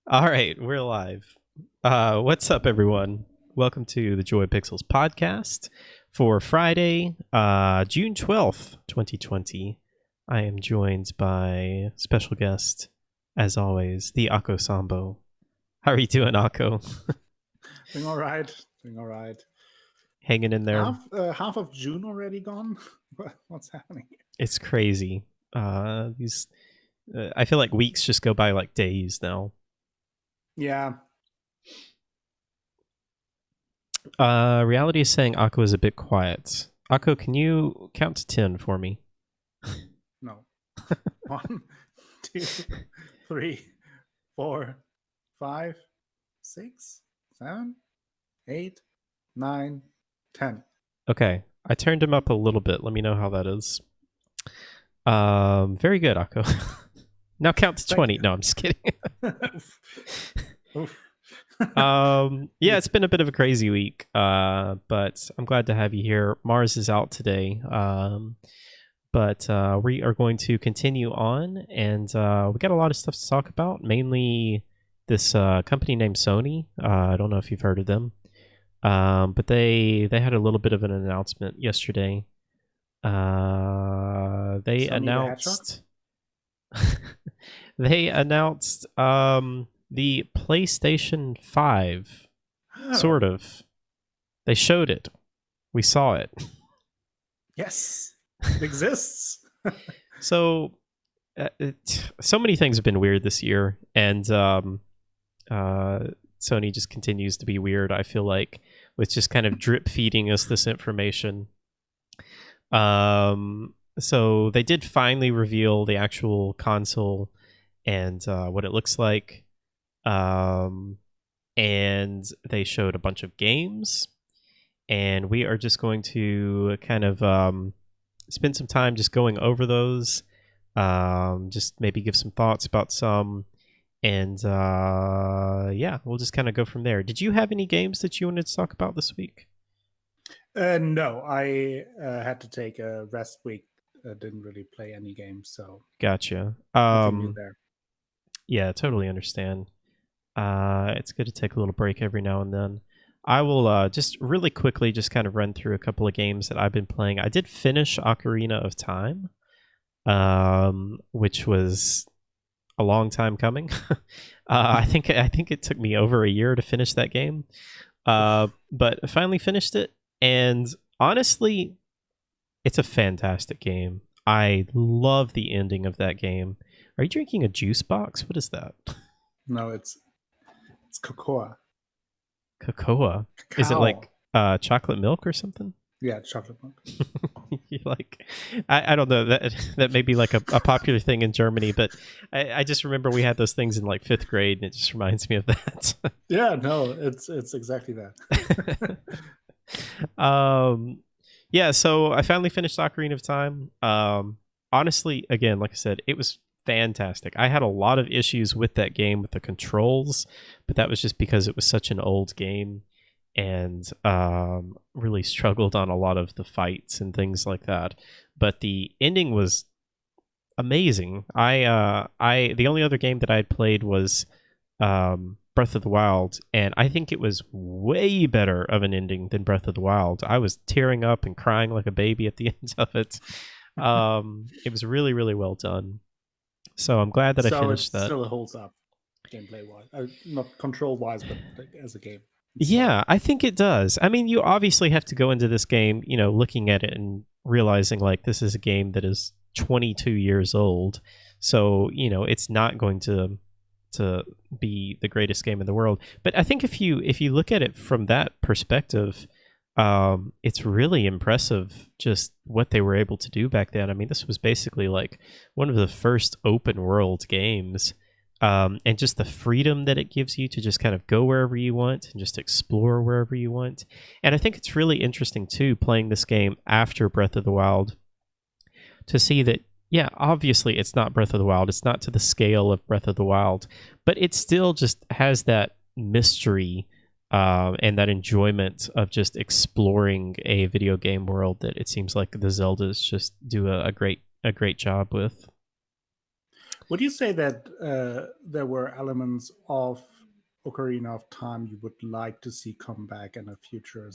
All right, we're live. What's up, everyone? Welcome to the Joy Pixels podcast for Friday, June 12th, 2020. I am joined by special guest, as always, the Akko Sambo. How are you doing, Akko? Doing all right. Doing all right. Hanging in there. Half of June already gone. What's happening? It's crazy. These, I feel like weeks just go by like days now. Yeah. Reality is saying Akko is a bit quiet. Akko, can you count to 10 for me? No. 1, 2, 3, 4, 5, 6, 7, 8, 9, 10. Okay, I turned him up a little bit. Let me know how that is. Very good, Akko. Now count to 20. No, I'm just kidding. Oof. Yeah, it's been a bit of a crazy week, but I'm glad to have you here. Mars is out today, but we are going to continue on, and we got a lot of stuff to talk about, mainly this company named Sony. I don't know if you've heard of them, but they had a little bit of an announcement yesterday. They Sony announced they announced the PlayStation 5. Sort of. They showed it. We saw it. Yes. It exists. So, so many things have been weird this year, and Sony just continues to be weird, I feel like, with just kind of drip feeding us this information. So they did finally reveal the actual console and what it looks like. And they showed a bunch of games, and we are just going to kind of spend some time just going over those, just maybe give some thoughts about some, and yeah, we'll just kind of go from there. Did you have any games that you wanted to talk about this week? No, I had to take a rest week. Didn't really play any games, so Gotcha. nothing new there. Yeah, totally understand. It's good to take a little break every now and then. I will just really quickly just kind of run through a couple of games that I've been playing. I did finish Ocarina of Time, which was a long time coming. I think it took me over a year to finish that game, but I finally finished it. And honestly, it's a fantastic game. I love the ending of that game. Are you drinking a juice box? What is that? No, it's cocoa. Cocoa? Is it like chocolate milk or something? Yeah, chocolate milk. You like, I don't know, that may be like a popular thing in Germany, but I just remember we had those things in like 5th grade, and it just reminds me of that. Yeah, no, it's exactly that. Yeah, so I finally finished Ocarina of Time. Honestly, again, like I said, it was fantastic. I had a lot of issues with that game with the controls, but that was just because it was such an old game, and really struggled on a lot of the fights and things like that. But the ending was amazing. I the only other game that I had played was Breath of the Wild, and I think it was way better of an ending than Breath of the Wild. I was tearing up and crying like a baby at the end of it. It was really, really well done. So I'm glad that I finished that. So it still holds up, gameplay wise, not control wise, but as a game. Yeah, I think it does. I mean, you obviously have to go into this game, looking at it and realizing like this is a game that is 22 years old. So, it's not going to be the greatest game in the world. But I think if you look at it from that perspective, it's really impressive just what they were able to do back then. I mean, this was basically like one of the first open world games. And just the freedom that it gives you to just kind of go wherever you want and just explore wherever you want. And I think it's really interesting, too, playing this game after Breath of the Wild, to see that, yeah, obviously it's not Breath of the Wild. It's not to the scale of Breath of the Wild, but it still just has that mystery and that enjoyment of just exploring a video game world that it seems like the Zeldas just do a great job with. Would you say that there were elements of Ocarina of Time you would like to see come back in a future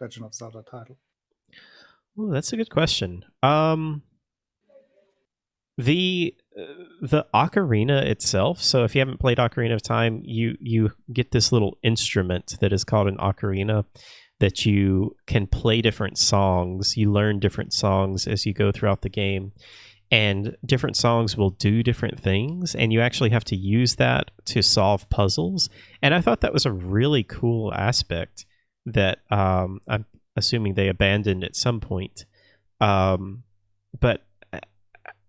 Legend of Zelda title? Ooh, that's a good question. The ocarina itself. So if you haven't played Ocarina of Time, you get this little instrument that is called an ocarina that you can play different songs. You learn different songs as you go throughout the game, and different songs will do different things, and you actually have to use that to solve puzzles. And I thought that was a really cool aspect that I'm assuming they abandoned at some point. But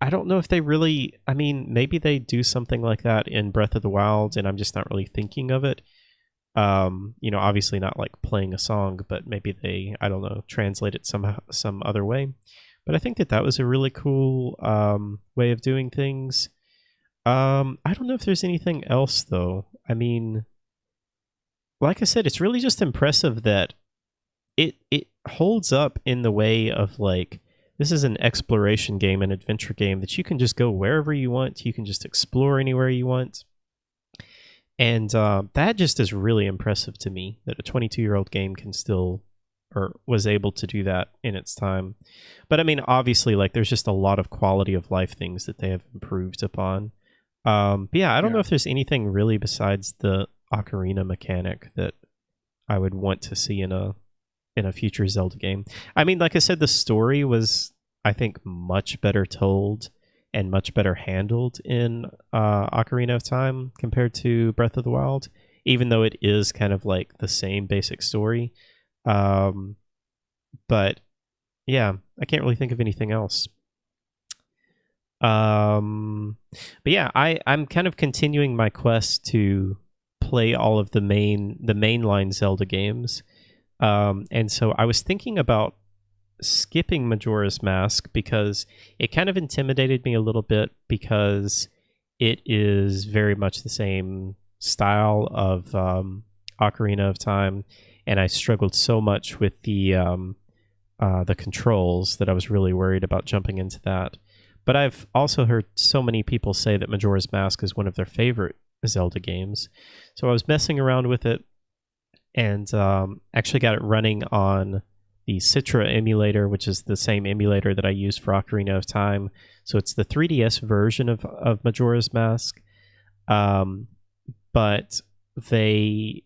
I don't know if they really. I mean, maybe they do something like that in Breath of the Wild, and I'm just not really thinking of it. Obviously not like playing a song, but maybe they, I don't know, translate it somehow, some other way. But I think that was a really cool way of doing things. I don't know if there's anything else though. I mean, like I said, it's really just impressive that it holds up in the way of like, this is an exploration game, an adventure game that you can just go wherever you want. You can just explore anywhere you want. And that just is really impressive to me, that a 22-year-old game can still, or was able to do that in its time. But I mean, obviously, like, there's just a lot of quality of life things that they have improved upon. But yeah, I don't know Yeah. if there's anything really besides the ocarina mechanic that I would want to see in a future Zelda game. I mean, like I said, the story was, I think, much better told and much better handled in Ocarina of Time compared to Breath of the Wild, even though it is kind of like the same basic story. Um, but yeah, I can't really think of anything else. But yeah, I'm kind of continuing my quest to play all of the mainline Zelda games. And so I was thinking about skipping Majora's Mask because it kind of intimidated me a little bit, because it is very much the same style of Ocarina of Time, and I struggled so much with the controls that I was really worried about jumping into that. But I've also heard so many people say that Majora's Mask is one of their favorite Zelda games, so I was messing around with it and actually got it running on the Citra emulator, which is the same emulator that I use for Ocarina of Time. So it's the 3DS version of Majora's Mask. But they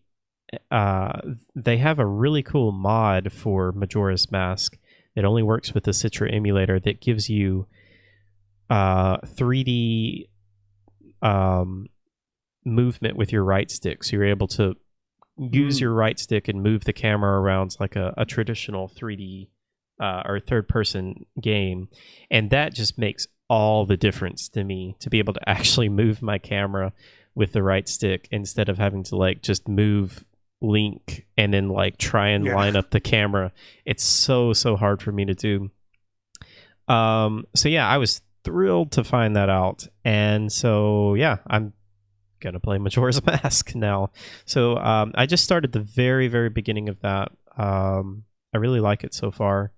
they have a really cool mod for Majora's Mask that only works with the Citra emulator that gives you 3D movement with your right stick. So you're able to use your right stick and move the camera around like a traditional 3D or third person game. And that just makes all the difference to me, to be able to actually move my camera with the right stick instead of having to like just move Link and then like try and Yeah. line up the camera. It's so hard for me to do. So yeah, I was thrilled to find that out. And so yeah, I'm gonna play Majora's Mask now. So I just started the very beginning of that. I really like it so far.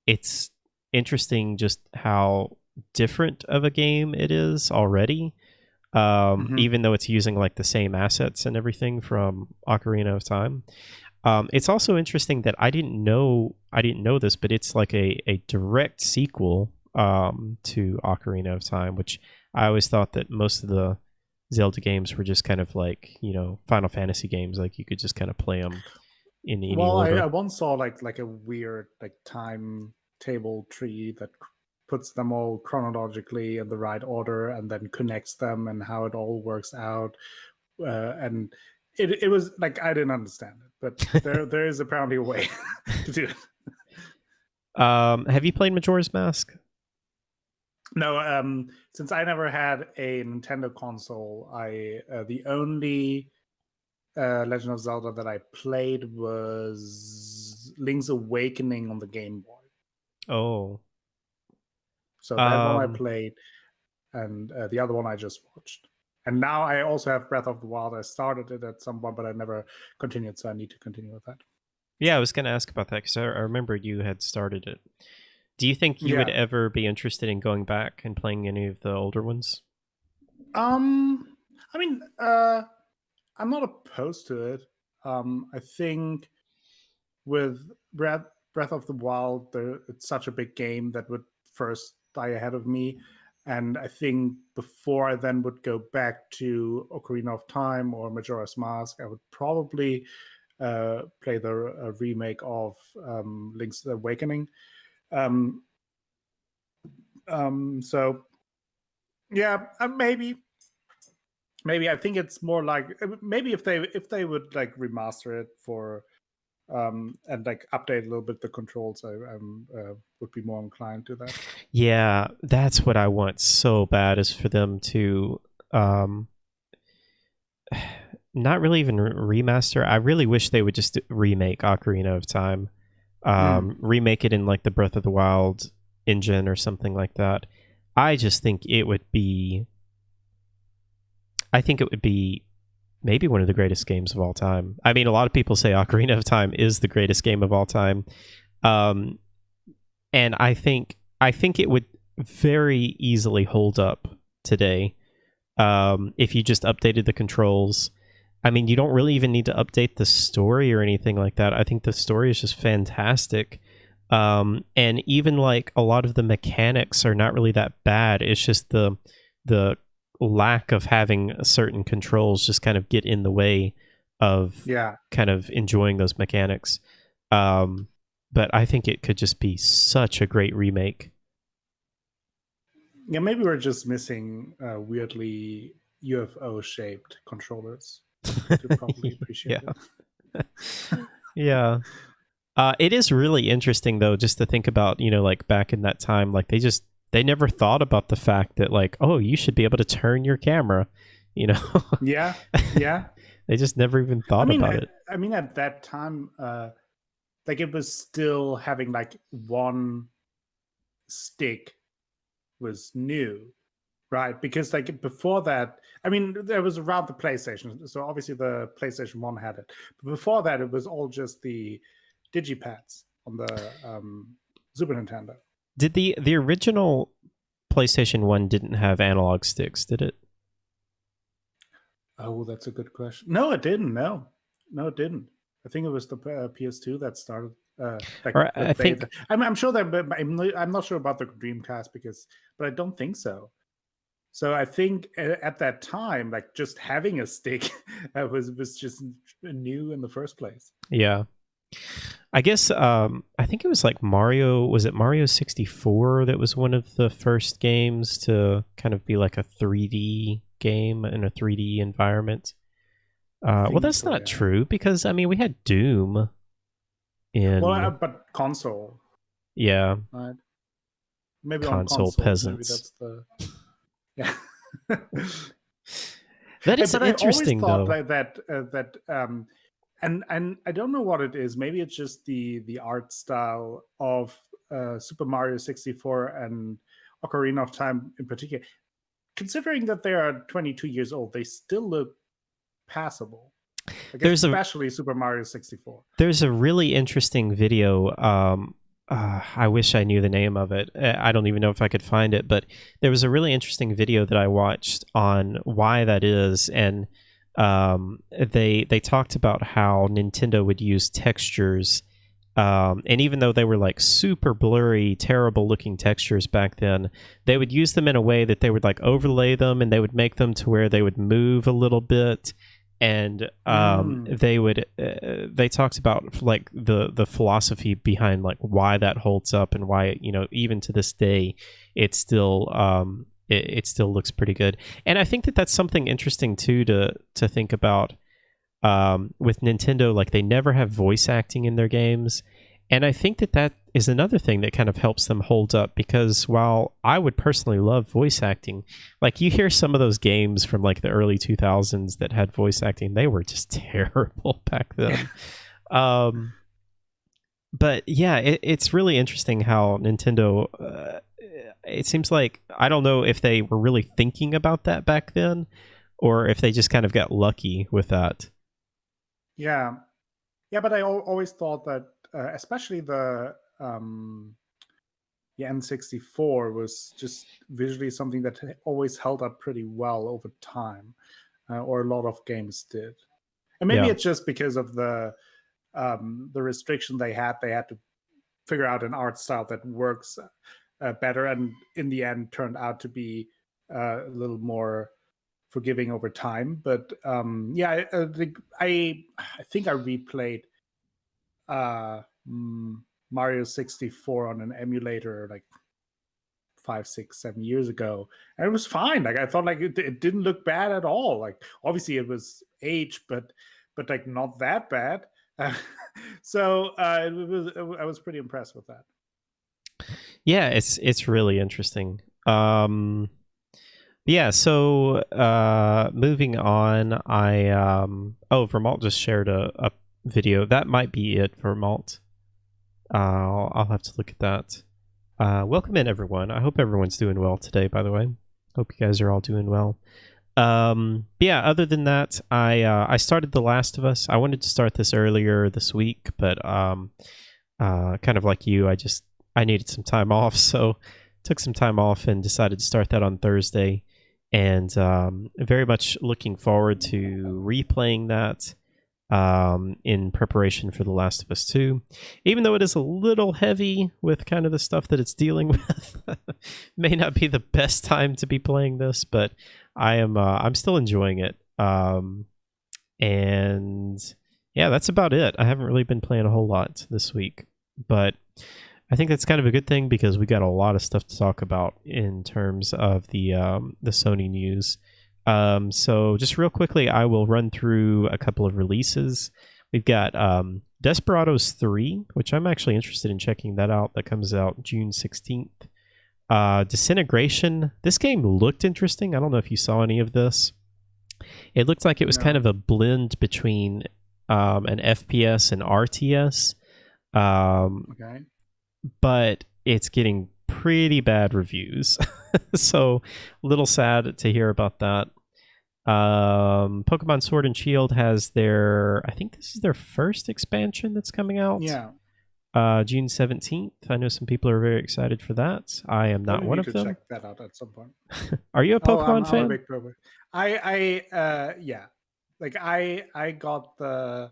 It's interesting just how different of a game it is already. Mhm. Even though it's using like the same assets and everything from Ocarina of Time. It's also interesting that I didn't know this, but it's like a direct sequel to Ocarina of Time, which I always thought that most of the Zelda games were just kind of like, Final Fantasy games, like you could just kind of play them in any Well, I order. once saw like a weird like timetable tree that puts them all chronologically in the right order and then connects them and how it all works out. And it was like I didn't understand it, but there is apparently a way to do it. Have you played Majora's Mask? No, since I never had a Nintendo console, I the only Legend of Zelda that I played was Link's Awakening on the Game Boy. Oh, So that one I um, played, and the other one I just watched. And now I also have Breath of the Wild. I started it at some point, but I never continued, so I need to continue with that. yeah, I was going to ask about that because I remember you had started it. Do you think you would Yeah. ever be interested in going back and playing any of the older ones? I mean, I'm not opposed to it. I think with Breath of the Wild, it's such a big game that would first die ahead of me. And I think before I then would go back to Ocarina of Time or Majora's Mask, I would probably play the remake of Link's Awakening. Um, so yeah, maybe I think it's more like maybe if they would like remaster it for and like update a little bit the controls, I would be more inclined to that. Yeah, that's what I want so bad, is for them to um, not really even remaster. I really wish they would just remake Ocarina of Time, remake it in like the Breath of the Wild engine or something like that. I just think it would be. I think it would be maybe one of the greatest games of all time. I mean, a lot of people say Ocarina of Time is the greatest game of all time, um, and I think it would very easily hold up today if you just updated the controls. I mean, you don't really even need to update the story or anything like that. I think the story is just fantastic. And even like a lot of the mechanics are not really that bad. It's just the lack of having certain controls just kind of get in the way of kind of enjoying those mechanics. But I think it could just be such a great remake. Yeah, maybe we're just missing weirdly UFO shaped controllers to probably appreciate it. Yeah. It is really interesting though, just to think about, like back in that time, like they never thought about the fact that like, oh, you should be able to turn your camera, Yeah. They just never even thought about it. I mean, at that time, like it was still having like one stick was new, right? Because like before that, I mean, there was around the PlayStation, so obviously the PlayStation 1 had it, but before that it was all just the digipads on the Super Nintendo. Did the original PlayStation 1 didn't have analog sticks, did it? Oh, that's a good question. No, it didn't. No, it didn't. I think it was the PS2 that started. I think I'm sure that I'm not sure about the Dreamcast but I don't think so. So I think at that time, like just having a stick was just new in the first place. Yeah, I guess I think it was like Mario. Was it Mario 64 that was one of the first games to kind of be like a 3D game in a 3D environment? Well, that's not true, because I mean we had Doom in but console. Yeah. Right. Maybe console on console peasants. Maybe that's the That is interesting though. Like that and I don't know what it is. Maybe it's just the art style of Super Mario 64 and Ocarina of Time in particular. Considering that they are 22 years old, they still look passable. Especially Super Mario 64. There's a really interesting video. I wish I knew the name of it. I don't even know if I could find it, but there was a really interesting video that I watched on why that is, and they talked about how Nintendo would use textures, and even though they were like super blurry, terrible looking textures back then, they would use them in a way that they would like overlay them, and they would make them to where they would move a little bit. And they talked about like the philosophy behind like why that holds up, and why even to this day it still it still looks pretty good. And I think that that's something interesting too to think about with Nintendo. Like they never have voice acting in their games, and I think that that is another thing that kind of helps them hold up, because while I would personally love voice acting, like you hear some of those games from like the early 2000s that had voice acting, they were just terrible back then. But yeah, it's really interesting how Nintendo, it seems like, I don't know if they were really thinking about that back then, or if they just kind of got lucky with that. Yeah, but I always thought that especially the N64 was just visually something that always held up pretty well over time, or a lot of games did. And maybe it's just because of the restriction they had. They had to figure out an art style that works better, and in the end turned out to be a little more forgiving over time. But yeah, I think I replayed Mario 64 on an emulator like 5, 6, 7 years ago, and it was fine. Like I thought, like it didn't look bad at all. Like obviously it was aged, but like not that bad. So I was pretty impressed with that. Yeah, it's really interesting. Yeah, so moving on, Vermalt just shared a video. That might be it, Vermalt. I'll have to look at that. Welcome in, everyone. I hope everyone's doing well today, by the way. Hope you guys are all doing well. Yeah, other than that, I started The Last of Us. I wanted to start this earlier this week, but kind of like you, I needed some time off, so took some time off and decided to start that on Thursday. And very much looking forward to replaying that in preparation for The Last of Us 2. Even though it is a little heavy with kind of the stuff that it's dealing with, may not be the best time to be playing this, but I'm still enjoying it. And yeah, that's about it. I haven't really been playing a whole lot this week, but I think that's kind of a good thing because we got a lot of stuff to talk about in terms of the Sony news. So just real quickly, I will run through a couple of releases. We've got Desperados 3, which I'm actually interested in checking that out. That comes out June 16th. Disintegration. This game looked interesting. I don't know if you saw any of this. It looked like it was kind of a blend between an FPS and RTS. Okay. But it's getting pretty bad reviews. So a little sad to hear about that. Pokemon Sword and Shield has I think this is their first expansion that's coming out. Yeah. June 17th. I know some people are very excited for that. I am not one of them. Check that out at some point. Are you a Pokemon fan? I'm a big Pokemon. Yeah. Like I got the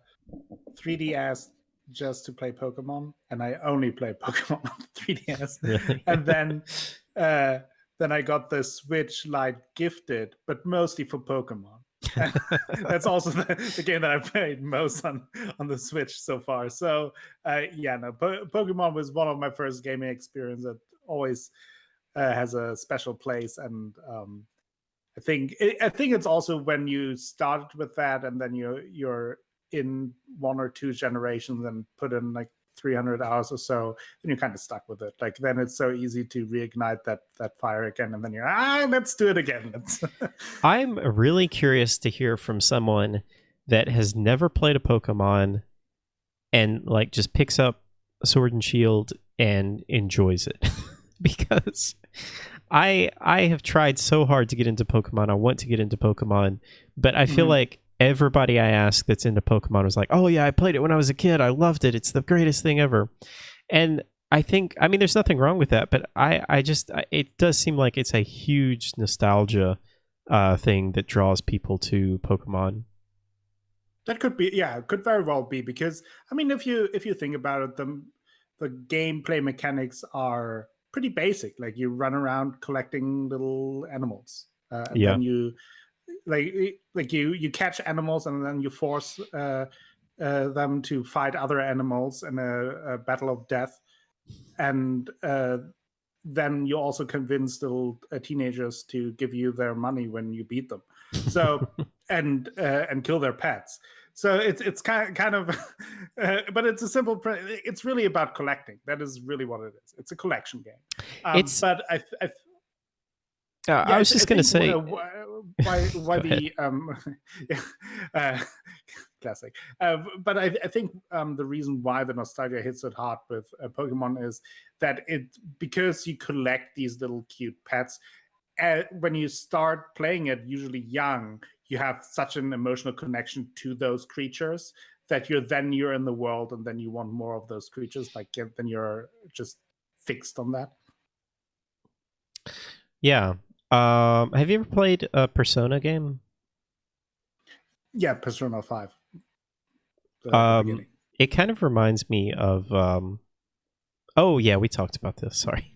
3DS just to play Pokemon, and I only play Pokemon on 3DS. Really? And then I got the Switch Lite gifted, but mostly for Pokemon. That's also the game that I played most on the Switch so far. So Pokemon was one of my first gaming experience that always has a special place, and I think it's also when you started with that, and then you're in one or two generations and put in like 300 hours or so, then you're kind of stuck with it. Like then it's so easy to reignite that fire again, and then you're let's do it again. I'm really curious to hear from someone that has never played a Pokemon and like just picks up Sword and Shield and enjoys it. Because I have tried so hard to get into Pokemon. I want to get into Pokemon, but I feel like everybody I ask that's into Pokemon was like, oh yeah, I played it when I was a kid. I loved it. It's the greatest thing ever. And I mean, there's nothing wrong with that, but it does seem like it's a huge nostalgia thing that draws people to Pokemon. That could be, yeah, it could very well be, because I mean, if you think about it, the gameplay mechanics are pretty basic. Like you run around collecting little animals, and then you you catch animals, and then you force them to fight other animals in a battle of death, and then you also convince little teenagers to give you their money when you beat them. So and kill their pets. So it's kind of but it's a simple. It's really about collecting. That is really what it is. It's a collection game. But I was just going to say why the classic. But I think the reason why the nostalgia hits so hard with Pokemon is that because you collect these little cute pets. When you start playing it, usually young, you have such an emotional connection to those creatures that you're in the world, and then you want more of those creatures. Like then you're just fixed on that. Yeah. Have you ever played a Persona game? Yeah, Persona 5. It kind of reminds me of oh yeah, we talked about this, sorry.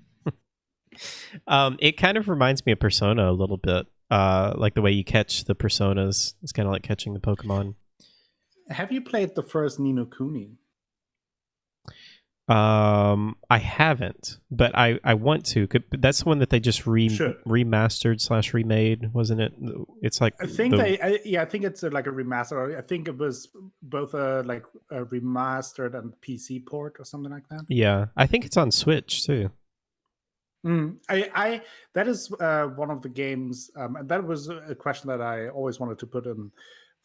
It kind of reminds me of Persona a little bit. Like the way you catch the personas. It's kind of like catching the Pokemon. Have you played the first Nino Kuni? I haven't, but I want to. That's the one that they just Should. remastered slash remade, wasn't it? It's like I think I think it's like a remaster. I think it was both a remastered and PC port or something like that. Yeah, I think it's on Switch too. I that is one of the games, and that was a question that I always wanted to put in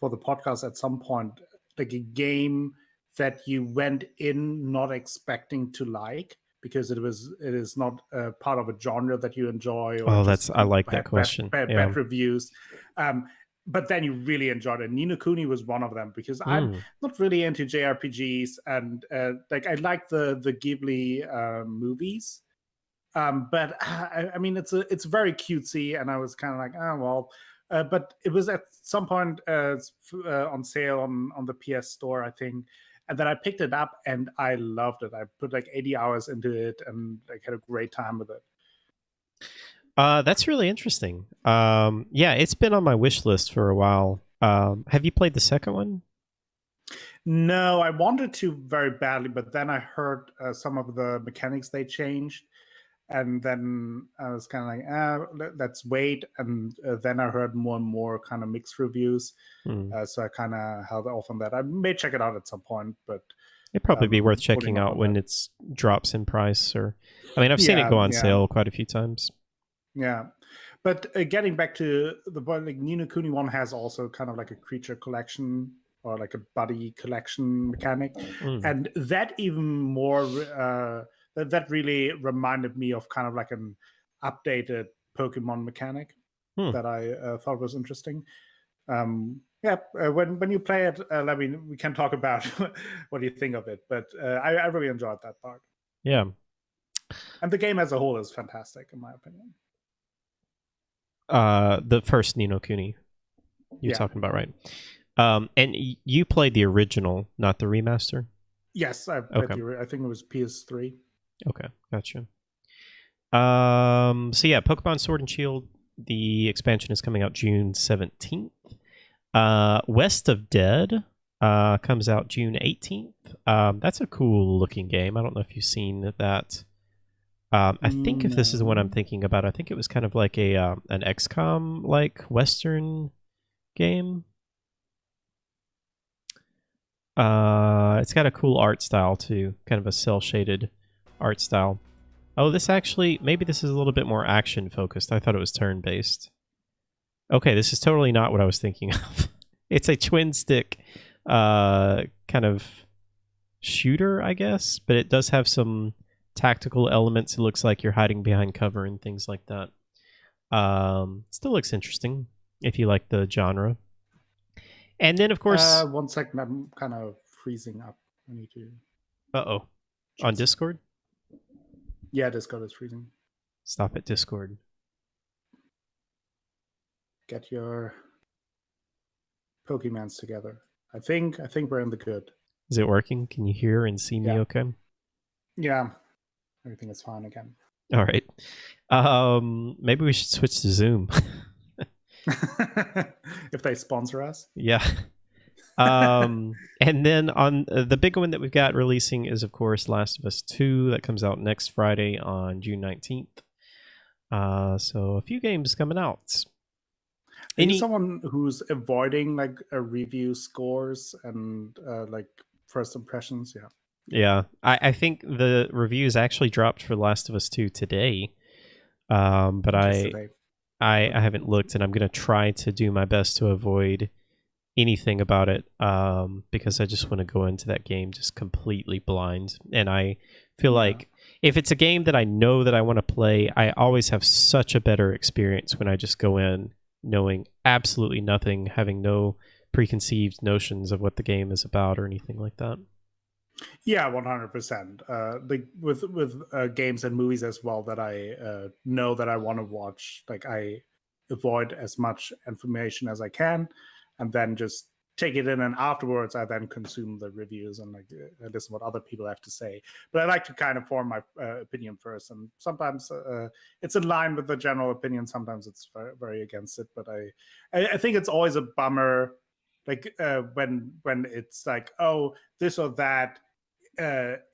for the podcast at some point, like a game that you went in not expecting to like because it is not part of a genre that you enjoy or Oh, just I like that had question. Yeah. bad reviews. But then you really enjoyed it. Ni no Kuni was one of them because I'm not really into JRPGs, and like I like the Ghibli movies. But I mean, it's very cutesy, and I was kind of like, oh well. But it was at some point on sale on the PS Store, I think, and then I picked it up and I loved it. I put like 80 hours into it and like had a great time with it. That's really interesting. Yeah, it's been on my wish list for a while. Have you played the second one? No, I wanted to very badly, but then I heard some of the mechanics they changed, and then I was kind of like, let's wait. And then I heard more and more kind of mixed reviews, so I kind of held off on that. I may check it out at some point, but It'd probably be worth holding checking off out on when that. it's drops in price. Or, I mean, I've seen it go on sale quite a few times. Yeah, but getting back to the point, like Ni no Kuni 1 has also kind of like a creature collection or like a buddy collection mechanic, and that even more that really reminded me of kind of like an updated Pokemon mechanic that I thought was interesting. Yeah, when you play it, I mean, we can talk about what do you think of it, but I really enjoyed that part. Yeah, and the game as a whole is fantastic in my opinion. The first Ni no Kuni you're talking about, right? And you played the original, not the remaster? Yes, I played I think it was PS3. Okay, gotcha. So yeah, Pokemon Sword and Shield, the expansion is coming out June 17th. West of Dead comes out June 18th. That's a cool looking game. I don't know if you've seen that. I think if this is the one I'm thinking about, I think it was kind of like a an XCOM like Western game. It's got a cool art style too, kind of a cel shaded art style. Oh, maybe this is a little bit more action focused. I thought it was turn based. Okay, this is totally not what I was thinking of. It's a twin stick kind of shooter, I guess, but it does have some tactical elements. It looks like you're hiding behind cover and things like that. Still looks interesting if you like the genre. And then, of course... 1 second, I'm kind of freezing up. I need to... Uh-oh. On Discord? Yeah, Discord is freezing. Stop it, Discord. Get your Pokemons together. I think we're in the good. Is it working? Can you hear and see me okay? Yeah. Everything is fine again. All right. Maybe we should switch to Zoom. If they sponsor us. Yeah. And then on the big one that we've got releasing is, of course, Last of Us 2. That comes out next Friday on June 19th. So a few games coming out. Someone who's avoiding like a review scores and like first impressions? Yeah, I think the reviews actually dropped for Last of Us 2 today. But I haven't looked, and I'm going to try to do my best to avoid anything about it because I just want to go into that game just completely blind. And I feel like if it's a game that I know that I want to play, I always have such a better experience when I just go in knowing absolutely nothing, having no preconceived notions of what the game is about or anything like that. Yeah, 100%. With games and movies as well that I know that I want to watch, like I avoid as much information as I can, and then just take it in, and afterwards I then consume the reviews and like listen what other people have to say. But I like to kind of form my opinion first, and sometimes it's in line with the general opinion. Sometimes it's very, very against it. But I think it's always a bummer, like when it's like, oh, this or that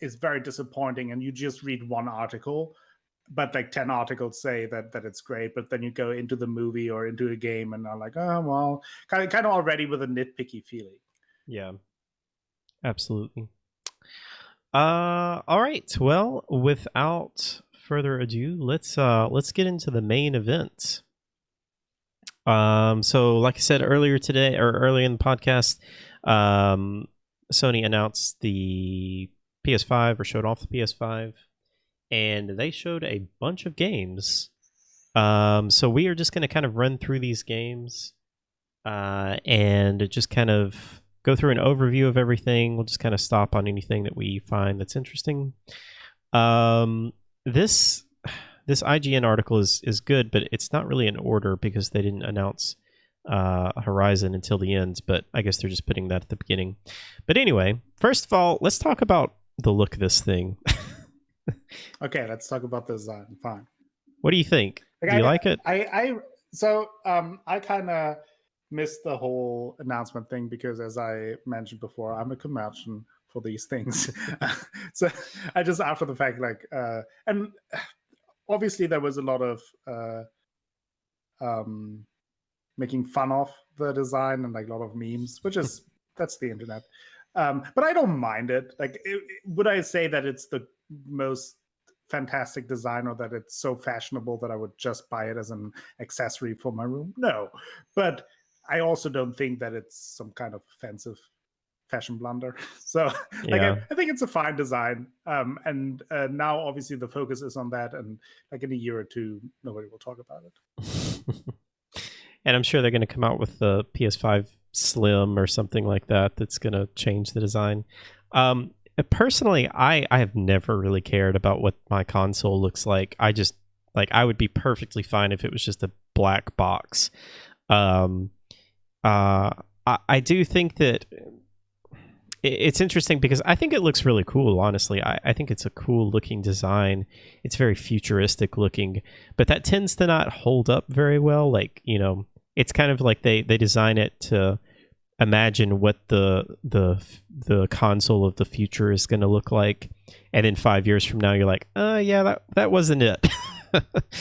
is very disappointing, and you just read one article, but like 10 articles say that it's great, but then you go into the movie or into a game and are like, oh well, kind of already with a nitpicky feeling. Yeah, absolutely. All right. Well, without further ado, let's get into the main event. So like I said earlier today, or earlier in the podcast, Sony announced the PS5, or showed off the PS5, and they showed a bunch of games. So we are just going to kind of run through these games and just kind of go through an overview of everything. We'll just kind of stop on anything that we find that's interesting. This IGN article is good, but it's not really in order because they didn't announce Horizon until the end, but I guess they're just putting that at the beginning. But anyway, first of all, let's talk about the look of this thing. Okay, let's talk about the design. Fine. What do you think? Do you like it? I kind of missed the whole announcement thing because, as I mentioned before, I'm a curmudgeon for these things. So I just, after the fact, like, and obviously there was a lot of making fun of the design and like a lot of memes, which is that's the internet. But I don't mind it. Like, would I say that it's the most fantastic design or that it's so fashionable that I would just buy it as an accessory for my room? No. But I also don't think that it's some kind of offensive fashion blunder. So like, Yeah. I think it's a fine design. And now obviously the focus is on that, and like in a year or two, nobody will talk about it. And I'm sure they're going to come out with the PS5 Slim or something like that that's going to change the design. Personally, I have never really cared about what my console looks like. I just, like, I would be perfectly fine if it was just a black box. I do think that it's interesting because I think it looks really cool, honestly. I think it's a cool looking design. It's very futuristic looking, but that tends to not hold up very well. Like, you know, it's kind of like they design it to imagine what the console of the future is going to look like, and then 5 years from now you're like, yeah, that wasn't it.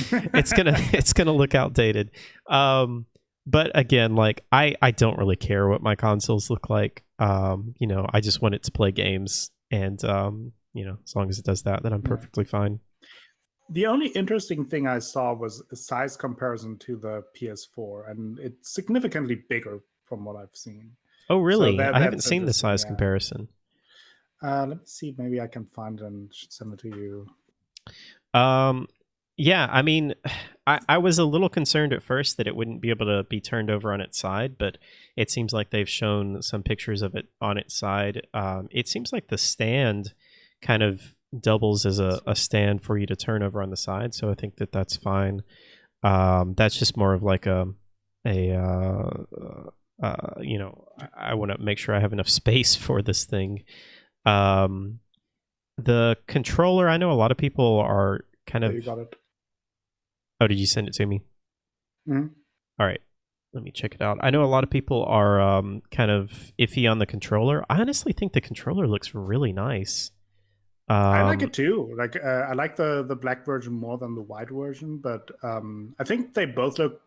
it's gonna look outdated. But again, like, I don't really care what my consoles look like. You know, I just want it to play games, and you know, as long as it does that, then I'm perfectly fine. The only interesting thing I saw was a size comparison to the PS4, and it's significantly bigger from what I've seen. Oh, really? So I haven't seen the size comparison. Let me see. Maybe I can find it and send it to you. Yeah, I mean, I was a little concerned at first that it wouldn't be able to be turned over on its side, but it seems like they've shown some pictures of it on its side. It seems like the stand kind of doubles as a stand for you to turn over on the side, so I think that that's fine. That's just more of like you know, I want to make sure I have enough space for this thing. The controller, I know a lot of people are kind of. You got it. Oh, did you send it to me? Mm-hmm. All right, let me check it out. I know a lot of people are kind of iffy on the controller. I honestly think the controller looks really nice. I like it too. Like, I like the black version more than the white version, but I think they both look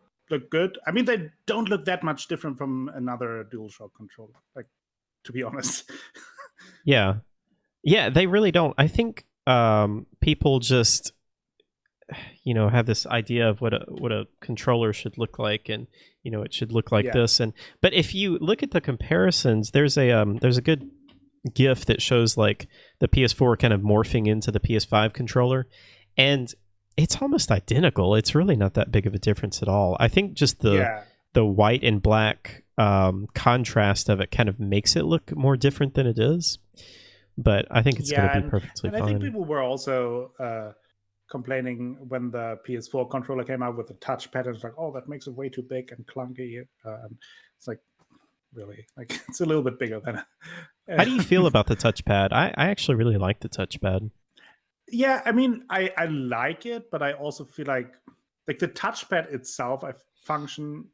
good. I mean, they don't look that much different from another DualShock controller, like, to be honest. Yeah, they really don't. I think people just, you know, have this idea of what a controller should look like, and, you know, it should look like this. And but if you look at the comparisons, there's a good GIF that shows like the PS4 kind of morphing into the PS5 controller, and it's almost identical. It's really not that big of a difference at all. I think just the white and black contrast of it kind of makes it look more different than it is. But I think it's going to be perfectly fine. I think people were also complaining when the PS4 controller came out with the touchpad. It's like, oh, that makes it way too big and clunky. It's like, really. Like it's a little bit bigger than. How do you feel about the touchpad? I actually really like the touchpad. Yeah, I mean, I like it, but I also feel like the touchpad itself, I function.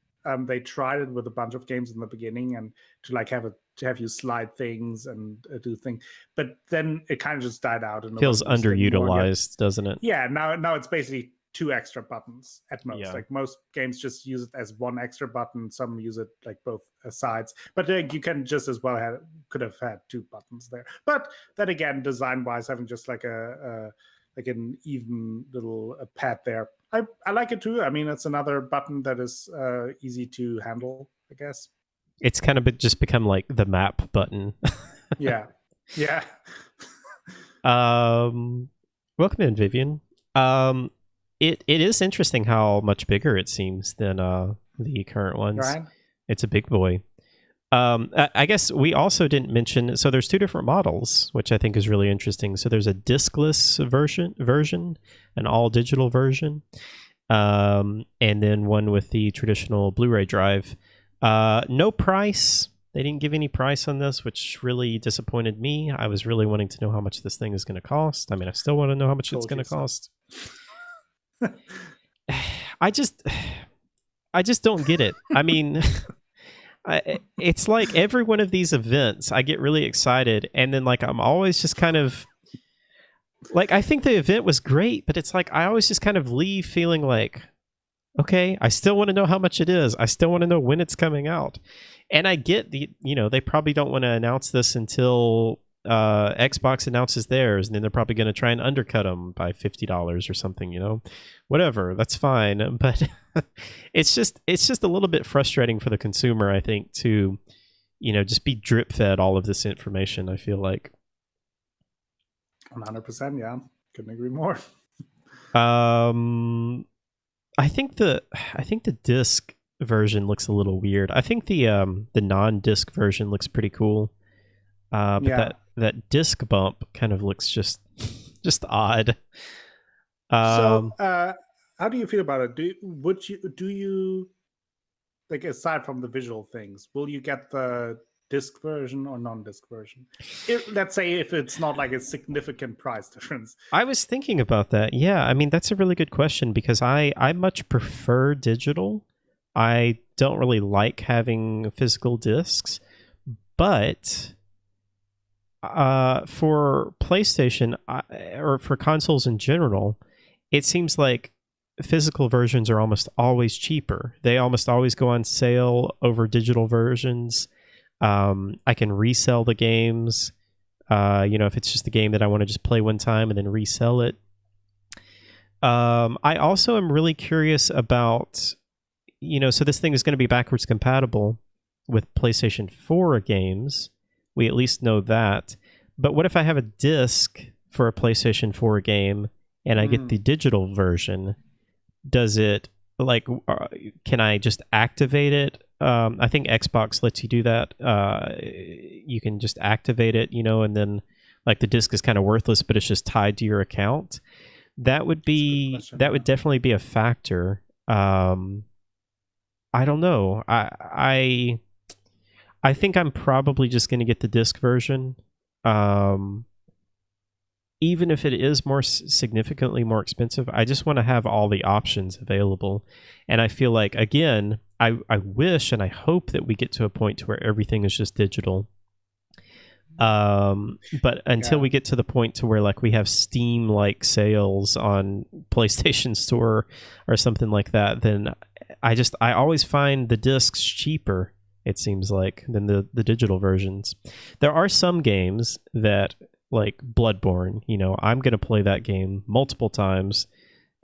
They tried it with a bunch of games in the beginning, and to like to have you slide things and do things, but then it kind of just died out and Feels nobody used it anymore. underutilized, doesn't it? Yeah, now it's basically two extra buttons at most. Yeah. Like most games just use it as one extra button. Some use it like both sides, but you can just as well could have had two buttons there. But then again, design wise, having just like like an even little pad there, I like it too. I mean, it's another button that is easy to handle, I guess. It's kind of just become like the map button. Yeah, yeah. Welcome in, Vivian. It is interesting how much bigger it seems than the current ones. Right. It's a big boy. I guess we also didn't mention. So there's two different models, which I think is really interesting. So there's a diskless version, an all digital version, and then one with the traditional Blu-ray drive. No price. They didn't give any price on this, which really disappointed me. I was really wanting to know how much this thing is going to cost. I mean, I still want to know how much it's going to cost. I just don't get it. I mean, it's like every one of these events, I get really excited, and then like I'm always just kind of like, I think the event was great, but it's like I always just kind of leave feeling like, okay, I still want to know how much it is. I still want to know when it's coming out. And I get they probably don't want to announce this until Xbox announces theirs, and then they're probably going to try and undercut them by $50 or something. Whatever, that's fine. But it's just a little bit frustrating for the consumer, I think, to just be drip fed all of this information. I feel like 100%. Yeah, couldn't agree more. I think the disc version looks a little weird. I think the non-disc version looks pretty cool. But that disc bump kind of looks just odd. So, how do you feel about it? Do you like, aside from the visual things, will you get the disc version or non-disc version? Let's say if it's not like a significant price difference. I was thinking about that. Yeah, I mean that's a really good question because I much prefer digital. I don't really like having physical discs, but for PlayStation or for consoles in general, it seems like physical versions are almost always cheaper. They almost always go on sale over digital versions. I can resell the games. If it's just a game that I want to just play one time and then resell it. I also am really curious about, so this thing is going to be backwards compatible with PlayStation 4 games. We at least know that. But what if I have a disc for a PlayStation 4 game and I get the digital version? Does it, can I just activate it? I think Xbox lets you do that. You can just activate it, and then like the disc is kind of worthless, but it's just tied to your account. That would definitely be a factor. I don't know. I think I'm probably just going to get the disc version. Even if it is significantly more expensive, I just want to have all the options available. And I feel like, again, I wish and I hope that we get to a point to where everything is just digital. But until we get to the point to where like we have Steam-like sales on PlayStation Store or something like that, then I always find the discs cheaper, it seems like, than the digital versions. There are some games that, like Bloodborne, I'm going to play that game multiple times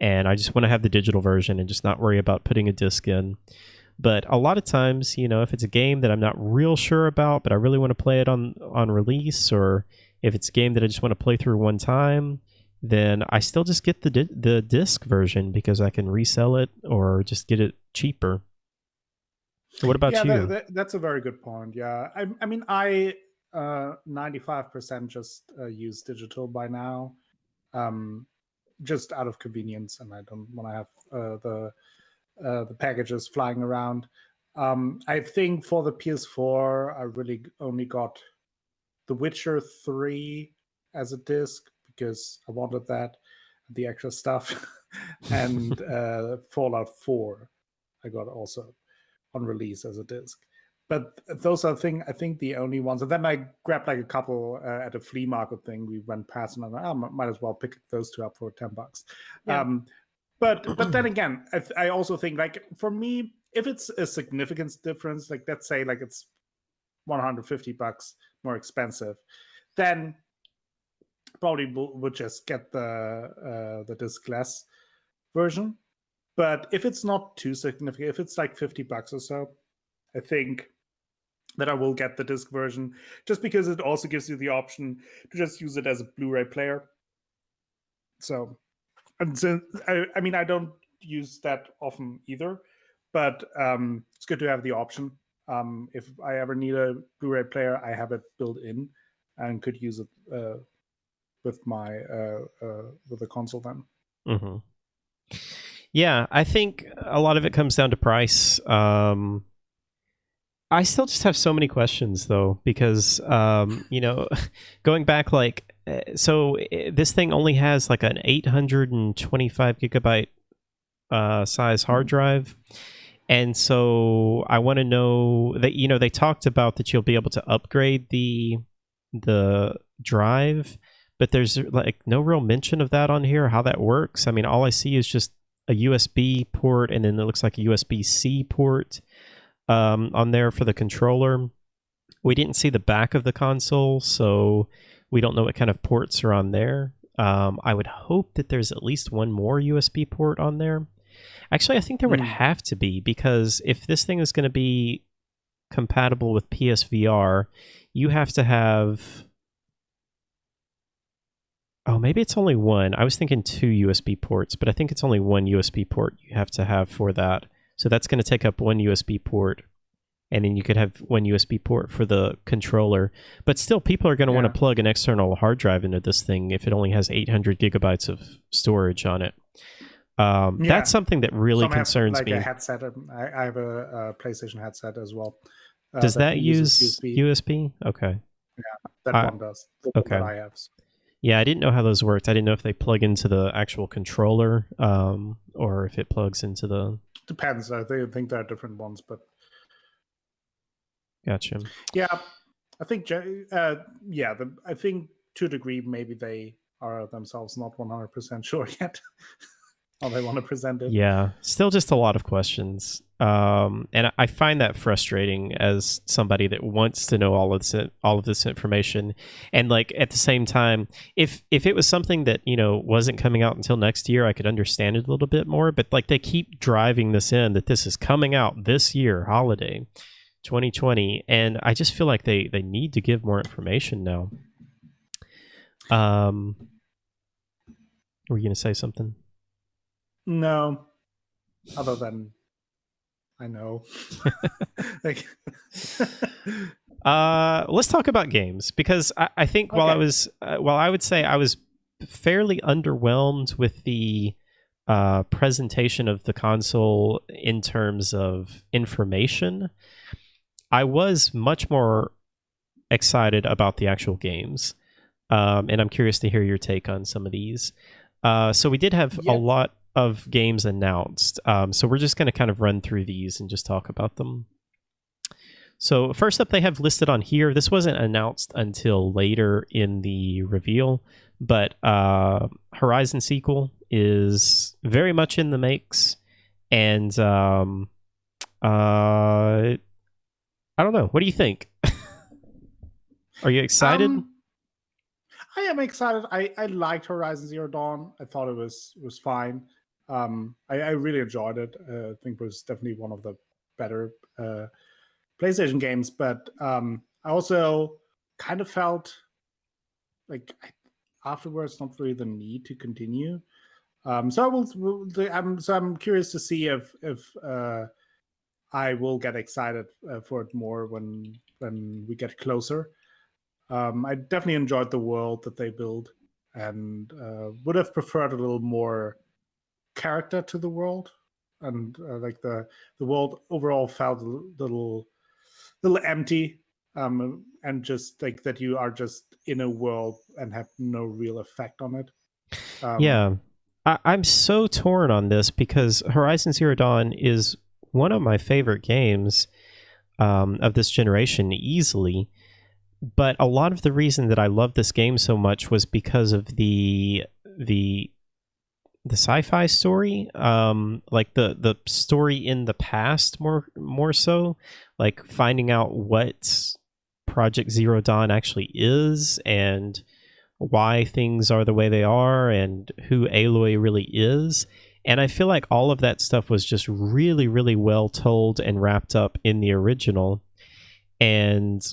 and I just want to have the digital version and just not worry about putting a disc in. But a lot of times, if it's a game that I'm not real sure about, but I really want to play it on release, or if it's a game that I just want to play through one time, then I still just get the disc version because I can resell it or just get it cheaper. What about you? That's a very good point. Yeah, I mean, I 95% just use digital by now, just out of convenience, and I don't want to have the packages flying around. I think for the PS4, I really only got The Witcher 3 as a disc because I wanted that, the extra stuff, and Fallout 4 I got also on release as a disc. But those are I think the only ones. And then I grabbed like a couple at a flea market thing. We went past and I was like, oh, might as well pick those two up for $10. Yeah. But then again, I also think like for me, if it's a significant difference, like let's say like it's $150 more expensive, then probably would just get the discless version. But if it's not too significant, if it's like $50 or so, I think that I will get the disc version just because it also gives you the option to just use it as a Blu-ray player. So, and so I mean, I don't use that often either, but it's good to have the option. If I ever need a Blu-ray player, I have it built in and could use it with my with the console then. Mm-hmm. Yeah, I think a lot of it comes down to price. I still just have so many questions though, because going back this thing only has like an 825 gigabyte size hard drive. And so I want to know that they talked about that you'll be able to upgrade the drive, but there's like no real mention of that on here, how that works. I mean, all I see is just a USB port, and then it looks like a USB-C port on there for the controller. We didn't see the back of the console, so we don't know what kind of ports are on there. I would hope that there's at least one more USB port on there. Actually, I think there would have to be, because if this thing is going to be compatible with PSVR, you have to have... Oh, maybe it's only one. I was thinking 2 USB ports, but I think it's only one USB port you have to have for that. So that's going to take up one USB port, and then you could have one USB port for the controller. But still, people are going to want to plug an external hard drive into this thing if it only has 800 gigabytes of storage on it. That's something that really concerns me. A headset. I have a PlayStation headset as well. Does that use USB? Okay. Yeah, that one does. The one that I have. Yeah, I didn't know how those worked. I didn't know if they plug into the actual controller or if it plugs into the... Depends. I think there are different ones, but... Gotcha. Yeah, I think, I think to a degree, maybe they are themselves not 100% sure yet how they want to present it. Yeah, still just a lot of questions. And I find that frustrating as somebody that wants to know all of this information. And like at the same time, if it was something that, wasn't coming out until next year, I could understand it a little bit more. But like they keep driving this in, that this is coming out this year, holiday 2020. And I just feel like they need to give more information now. Were you going to say something? No, other than I know. Let's talk about games, because I think while I would say I was fairly underwhelmed with the presentation of the console in terms of information, I was much more excited about the actual games. And I'm curious to hear your take on some of these. So we did have a lot of games announced. So we're just going to kind of run through these and just talk about them. So first up, they have listed on here, this wasn't announced until later in the reveal, but Horizon sequel is very much in the makes. And I don't know. What do you think? Are you excited? I am excited. I liked Horizon Zero Dawn. I thought it was fine. I really enjoyed it. I think it was definitely one of the better PlayStation games. But I also kind of felt like afterwards not really the need to continue. So I'm curious to see if I will get excited for it more when we get closer. I definitely enjoyed the world that they built, and would have preferred a little more character to the world. and like the world overall felt a little empty, and just like that you are just in a world and have no real effect on it. Um, Yeah. I'm so torn on this because Horizon Zero Dawn is one of my favorite games of this generation, easily. But a lot of the reason that I love this game so much was because of the sci-fi story, like the story in the past, more so, like finding out what Project Zero Dawn actually is and why things are the way they are and who Aloy really is. And I feel like all of that stuff was just really, really well told and wrapped up in the original. And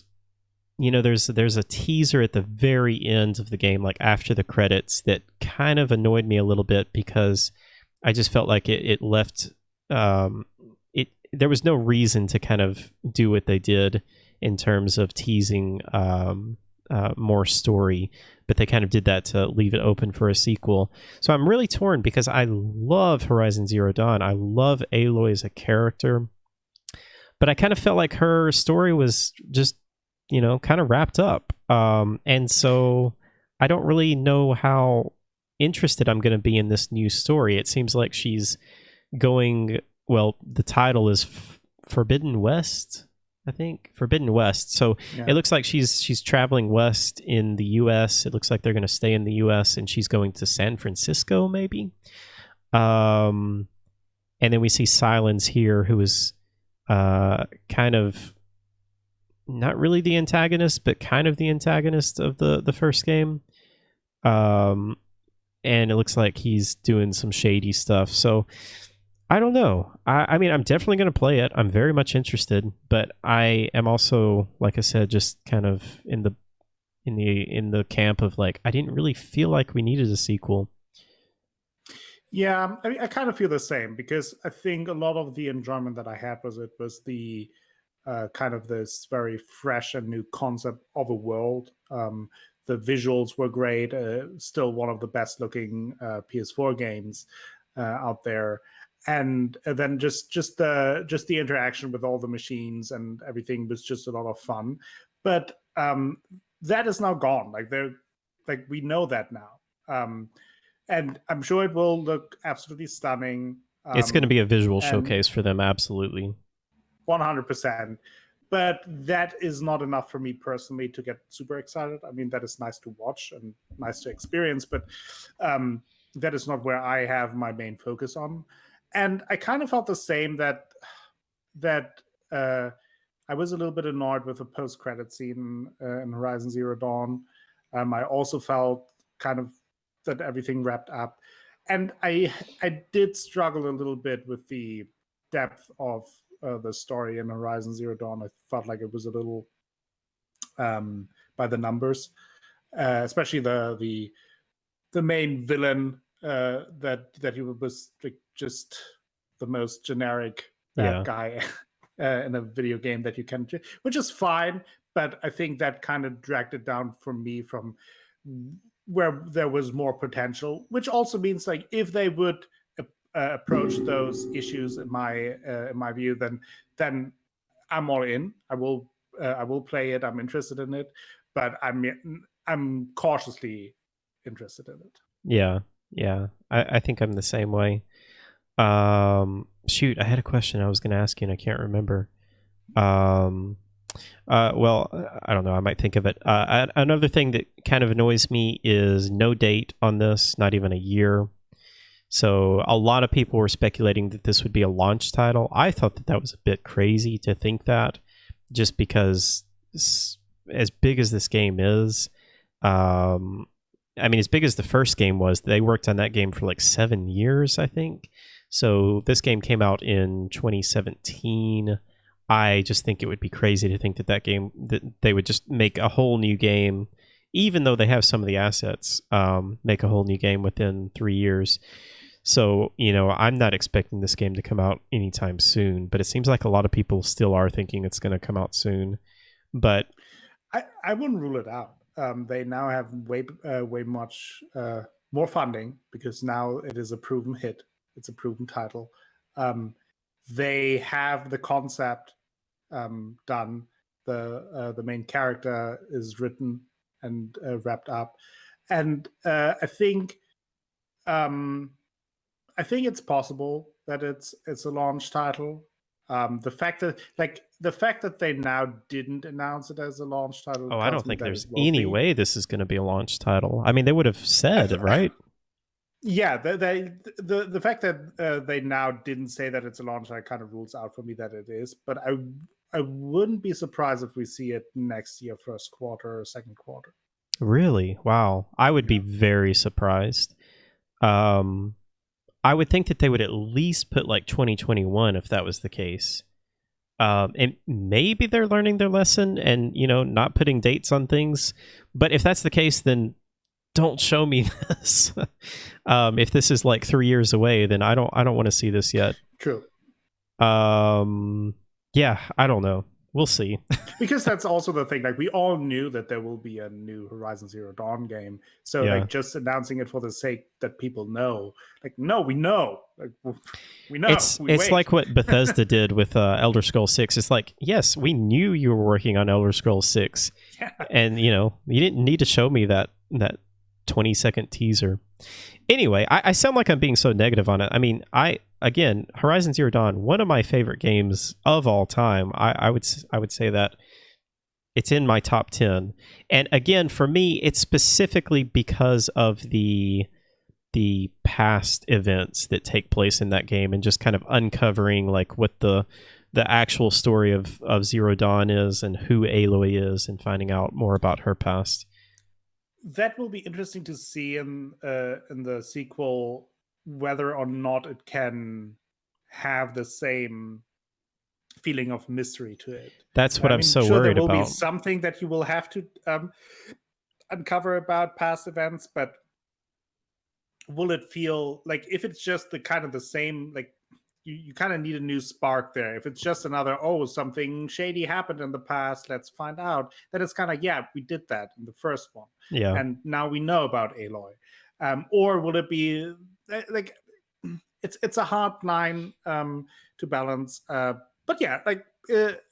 there's a teaser at the very end of the game, like after the credits, that kind of annoyed me a little bit because I just felt like it left it. There was no reason to kind of do what they did in terms of teasing more story, but they kind of did that to leave it open for a sequel. So I'm really torn because I love Horizon Zero Dawn. I love Aloy as a character, but I kind of felt like her story was just kind of wrapped up. And so I don't really know how interested I'm going to be in this new story. It seems like she's going, well, the title is Forbidden West, I think. Forbidden West. So yeah. it looks like she's traveling west in the US. It looks like they're going to stay in the US and she's going to San Francisco maybe. And then we see Sylens here, who is kind of not really the antagonist, but kind of the antagonist of the first game. And it looks like he's doing some shady stuff. So I don't know. I mean, I'm definitely going to play it. I'm very much interested, but I am also, like I said, just kind of in the camp of like, I didn't really feel like we needed a sequel. Yeah, I mean, I kind of feel the same because I think a lot of the enjoyment that I had was the kind of this very fresh and new concept of a world. The visuals were great. Still one of the best looking PS4 games out there, and then just the interaction with all the machines and everything was just a lot of fun. But that is now gone. Like we know that now. And I'm sure it will look absolutely stunning. It's going to be a visual And showcase for them, absolutely. 100%. But that is not enough for me personally to get super excited. I mean, that is nice to watch and nice to experience, but that is not where I have my main focus on. And I kind of felt the same that I was a little bit annoyed with the post-credit scene in Horizon Zero Dawn. I also felt kind of that everything wrapped up, and I did struggle a little bit with the depth of the story in Horizon Zero Dawn. I felt like it was a little by the numbers, especially the main villain that he was like just the most generic bad Yeah. guy in a video game that you can, which is fine. But I think that kind of dragged it down for me from where there was more potential, which also means like if they would approach those issues in my view, then I'm all in. I will play it. I'm interested in it, but I'm cautiously interested in it. Yeah. Yeah. I think I'm the same way. Shoot, I had a question I was going to ask you and I can't remember. Well, I don't know. I might think of it. Another thing that kind of annoys me is no date on this, not even a year. So a lot of people were speculating that this would be a launch title. I thought that was a bit crazy to think that, just because as big as this game is, I mean, as big as the first game was, they worked on that game for like 7 years, I think. So this game came out in 2017. I just think it would be crazy to think that game, that they would just make a whole new game, even though they have some of the assets, make a whole new game within 3 years. So, I'm not expecting this game to come out anytime soon, but it seems like a lot of people still are thinking it's going to come out soon. But I wouldn't rule it out. They now have way much more funding because now it is a proven hit. It's a proven title. they have the concept done. The main character is written and wrapped up, and I think it's possible that it's a launch title. The fact that they now didn't announce it as a launch title Oh, I tells don't me think that there's it will any be. way this is going to be a launch title. I mean, they would have said, right? Yeah, the fact that they now didn't say that it's a launch title kind of rules out for me that it is. But I wouldn't be surprised if we see it next year, first quarter or second quarter. Really? Wow. I would be very surprised. I would think that they would at least put like 2021 if that was the case. And maybe they're learning their lesson and, not putting dates on things. But if that's the case, then don't show me this. If this is like 3 years away, then I don't want to see this yet. True. Yeah, I don't know. We'll see. Because that's also the thing. Like, we all knew that there will be a new Horizon Zero Dawn game. So Yeah. like, just announcing it for the sake that people know. Like, no, we know. Like, we know. It's like what Bethesda did with Elder Scrolls 6. It's like, yes, we knew you were working on Elder Scrolls 6. Yeah. And, you didn't need to show me that 20-second teaser. Anyway, I sound like I'm being so negative on it. I mean, again, Horizon Zero Dawn, one of my favorite games of all time. I would say that it's in my top 10. And again, for me, it's specifically because of the past events that take place in that game and just kind of uncovering like what the actual story of Zero Dawn is and who Aloy is and finding out more about her past. That will be interesting to see in the sequel, whether or not it can have the same feeling of mystery to it. That's what I'm so sure worried there will about. be something that you will have to uncover about past events, but will it feel like, if it's just the kind of the same, like, you kind of need a new spark there. If it's just another, something shady happened in the past, let's find out, then it's kind of, yeah, we did that in the first one. Yeah. And now we know about Aloy. Or will it be like, it's a hard line to balance. But yeah, like,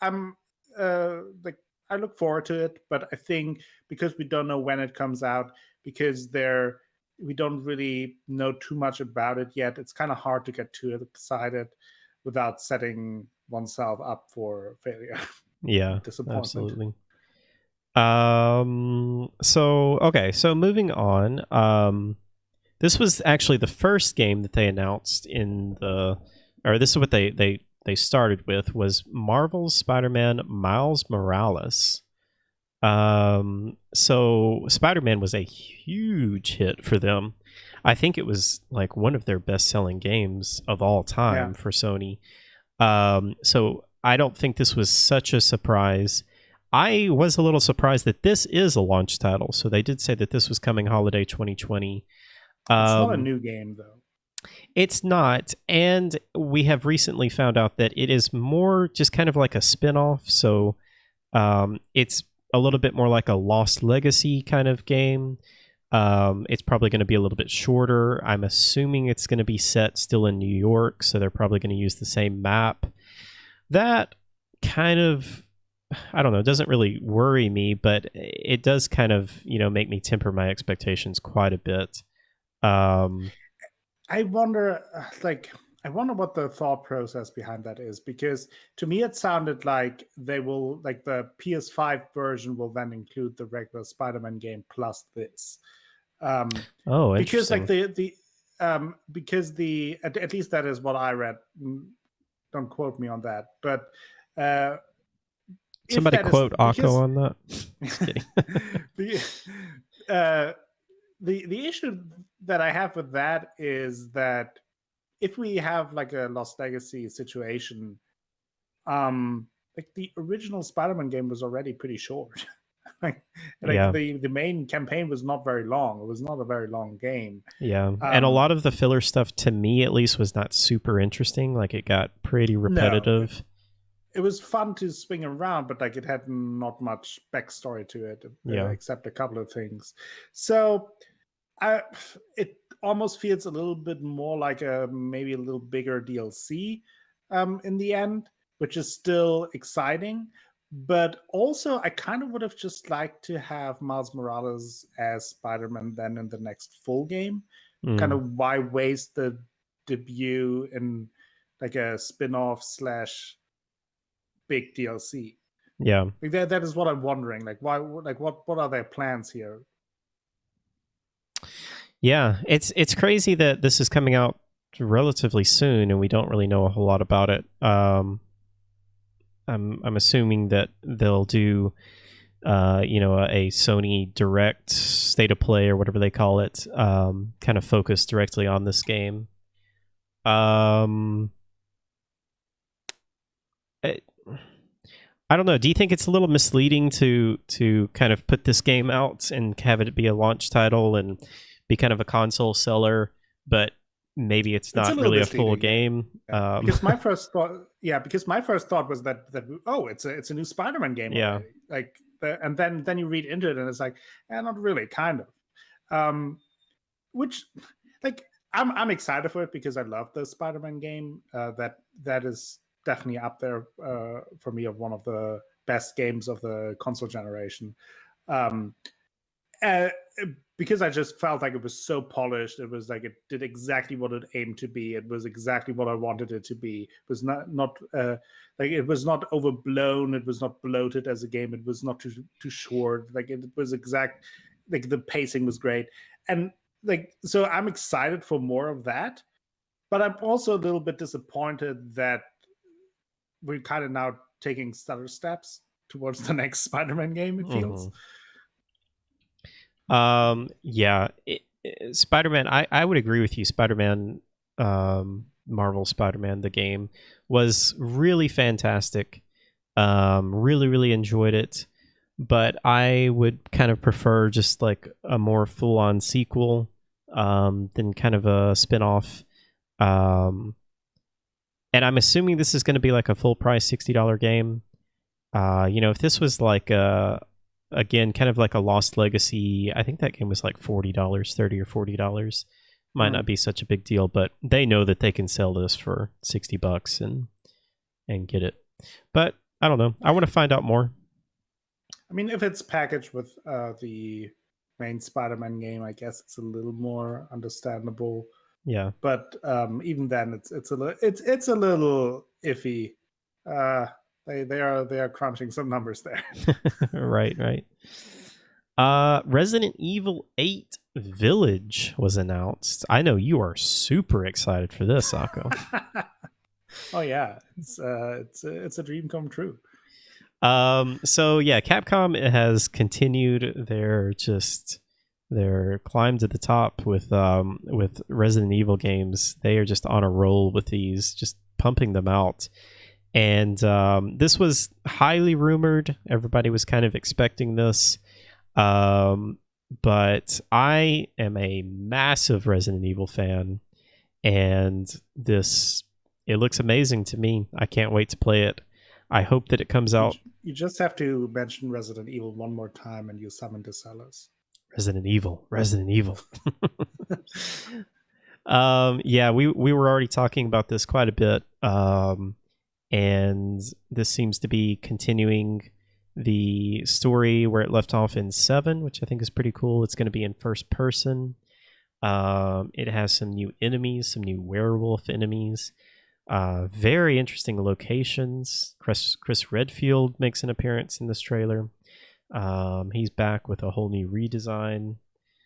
I'm like, I look forward to it, but I think because we don't know when it comes out, because we don't really know too much about it yet, it's kind of hard to get too excited without setting oneself up for failure. Yeah, Disappointment. absolutely. So moving on. This was actually the first game that they announced this is what they started with, was Marvel's Spider-Man Miles Morales. So Spider-Man was a huge hit for them. I think it was like one of their best-selling games of all time for Sony. So I don't think this was such a surprise. I was a little surprised that this is a launch title. So they did say that this was coming holiday 2020. It's not a new game, though. It's not. And we have recently found out that it is more just kind of like a spin-off. So it's a little bit more like a Lost Legacy kind of game. It's probably going to be a little bit shorter. I'm assuming it's going to be set still in New York, so they're probably going to use the same map. That kind of, I don't know, doesn't really worry me, but it does kind of, make me temper my expectations quite a bit. I wonder what the thought process behind that is, because to me it sounded like the PS5 version will then include the regular Spider-Man game plus this. Because interesting. because at least that is what I read. Don't quote me on that, but somebody quote Akko on that. Just kidding. The issue that I have with that is that if we have like a Lost Legacy situation, like the original Spider-Man game was already pretty short. The main campaign was not very long. It was not a very long game. Yeah, and a lot of the filler stuff, to me at least, was not super interesting. Like, it got pretty repetitive. No, it was fun to swing around, but like it had not much backstory to it, except a couple of things. So it almost feels a little bit more like a maybe a little bigger DLC in the end, which is still exciting. But also, I kind of would have just liked to have Miles Morales as Spider-Man then in the next full game. Kind Mm, of why waste the debut in like a spin-off slash big DLC? yeah. Like that is what I'm wondering. Like why? Like what are their plans here? Yeah, it's crazy that this is coming out relatively soon and we don't really know a whole lot about it. I'm assuming that they'll do a Sony Direct State of Play or whatever they call it, kind of focused directly on this game. Um, it, I don't know. Do you think it's a little misleading to kind of put this game out and have it be a launch title and be kind of a console seller, but maybe it's It's a not little really a full misleading, yeah. game? Because my first thought, because my first thought was that oh, it's a new Spider-Man game Yeah. already. Like, and then you read into it, and it's like, not really, kind of. Which, like, I'm excited for it because I love the Spider-Man game. That is definitely up there for me of one of the best games of the console generation. Um, uh, because I just felt like it was so polished. It was like it did exactly what it aimed to be. It was exactly what I wanted it to be. It was not like it was not overblown. It was not bloated as a game. It was not too short. Like it was exact. Like the pacing was great, and like so I'm excited for more of that. But I'm also a little bit disappointed that we're kind of now taking stutter steps towards the next Spider-Man game. It feels. Mhm. Yeah, Spider-Man. I would agree with you. Spider-Man, Marvel Spider-Man, the game was really fantastic. Really, really enjoyed it, but I would kind of prefer just like a more full-on sequel, than kind of a spin-off. Um, and I'm assuming this is going to be like a full price $60 game. If this was like again, kind of like a Lost Legacy, I think that game was like $40, $30 or $40. Might not be such a big deal, but they know that they can sell this for $60 and get it. But I don't know. I want to find out more. I mean, if it's packaged with the main Spider-Man game, I guess it's a little more understandable. Yeah. But even then, it's a little iffy. They are crunching some numbers there. Right. Resident Evil 8 Village was announced. I know you are super excited for this, Akko. Oh yeah, it's a dream come true. So yeah, Capcom has continued their climb to the top with Resident Evil games. They are just on a roll with these, just pumping them out. And this was highly rumored. Everybody was kind of expecting this. But I am a massive Resident Evil fan, and it looks amazing to me. I can't wait to play it. I hope that it comes out. You just have to mention Resident Evil one more time, and you summon the sellers. Resident Evil. Yeah, we were already talking about this quite a bit. And this seems to be continuing the story where it left off in 7, which I think is pretty cool. It's going to be in first person. It has some new enemies, some new werewolf enemies. Very interesting locations. Chris Redfield makes an appearance in this trailer. He's back with a whole new redesign.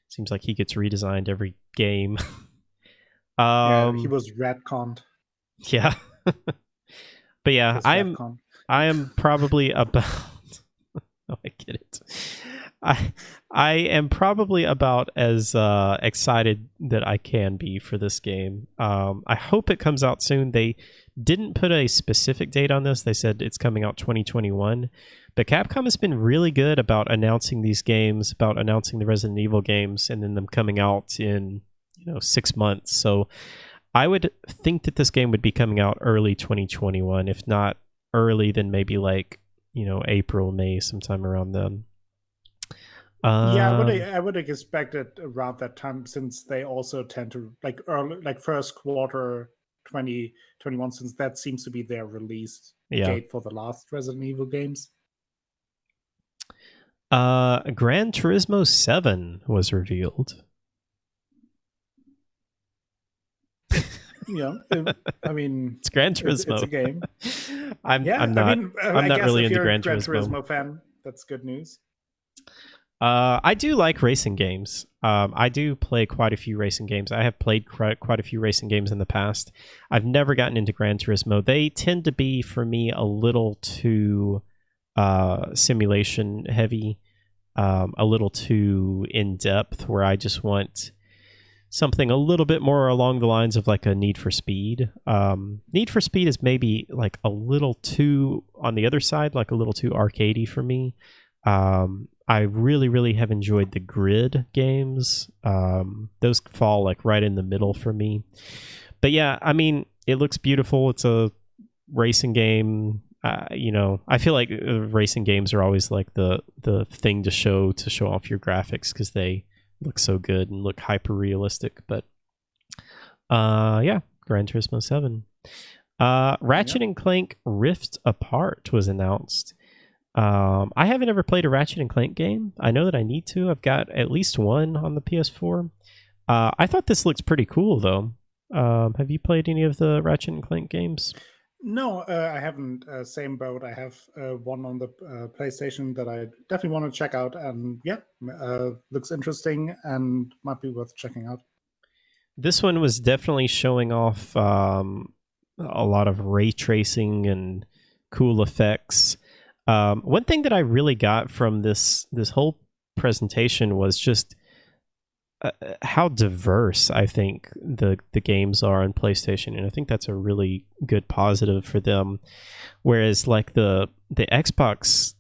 Seems like he gets redesigned every game. Yeah, he was retconned. Yeah. But yeah, I am probably about oh, I get it. I am probably about as excited that I can be for this game. I hope it comes out soon. They didn't put a specific date on this. They said it's coming out 2021. But Capcom has been really good about announcing these games, about announcing the Resident Evil games, and then them coming out in 6 months. So I would think that this game would be coming out early 2021, if not early, then maybe like April, May, sometime around then. Yeah, Um, I would expect it around that time, since they also tend to like early, like first quarter 2021, since that seems to be their release yeah. date for the last Resident Evil games. Gran Turismo 7 was revealed. Yeah, I mean, It's Gran it's a Turismo. game. I'm Yeah, I'm I not mean, I'm I not guess really if into you're a Gran Gran Turismo. Turismo fan, that's good news. I do like racing games. I do play quite a few racing games. I have played quite a few racing games in the past. I've never gotten into Gran Turismo. They tend to be, for me, a little too simulation heavy, a little too in depth, where I just want something a little bit more along the lines of like a Need for Speed. Need for Speed is maybe like a little too on the other side, like a little too arcadey for me. I really, really have enjoyed the Grid games. Those fall like right in the middle for me. But yeah, I mean, it looks beautiful. It's a racing game. I feel like racing games are always like the thing to show off your graphics because they look so good and look hyper realistic. But yeah, Gran Turismo 7. Yeah. Ratchet and Clank Rift Apart was announced. I haven't ever played a Ratchet and Clank game. I know that I need to. I've got at least one on the PS4. I thought this looks pretty cool though. Have you played any of the Ratchet and Clank games? No, I haven't. Same boat. I have one on the PlayStation that I definitely want to check out, and yeah, looks interesting and might be worth checking out. This one was definitely showing off a lot of ray tracing and cool effects. One thing that I really got from this whole presentation was just how diverse I think the games are on PlayStation, and I think that's a really good positive for them. Whereas like the Xbox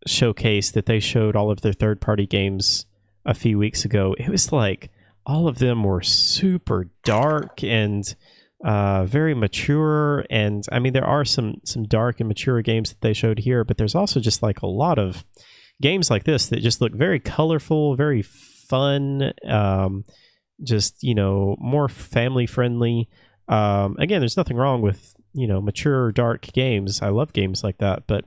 showcase that they showed all of their third party games a few weeks ago, it was like all of them were super dark and very mature. And I mean, there are some dark and mature games that they showed here, but there's also just like a lot of games like this that just look very colorful, very fun, just more family friendly. Again, there's nothing wrong with mature dark games. I love games like that, but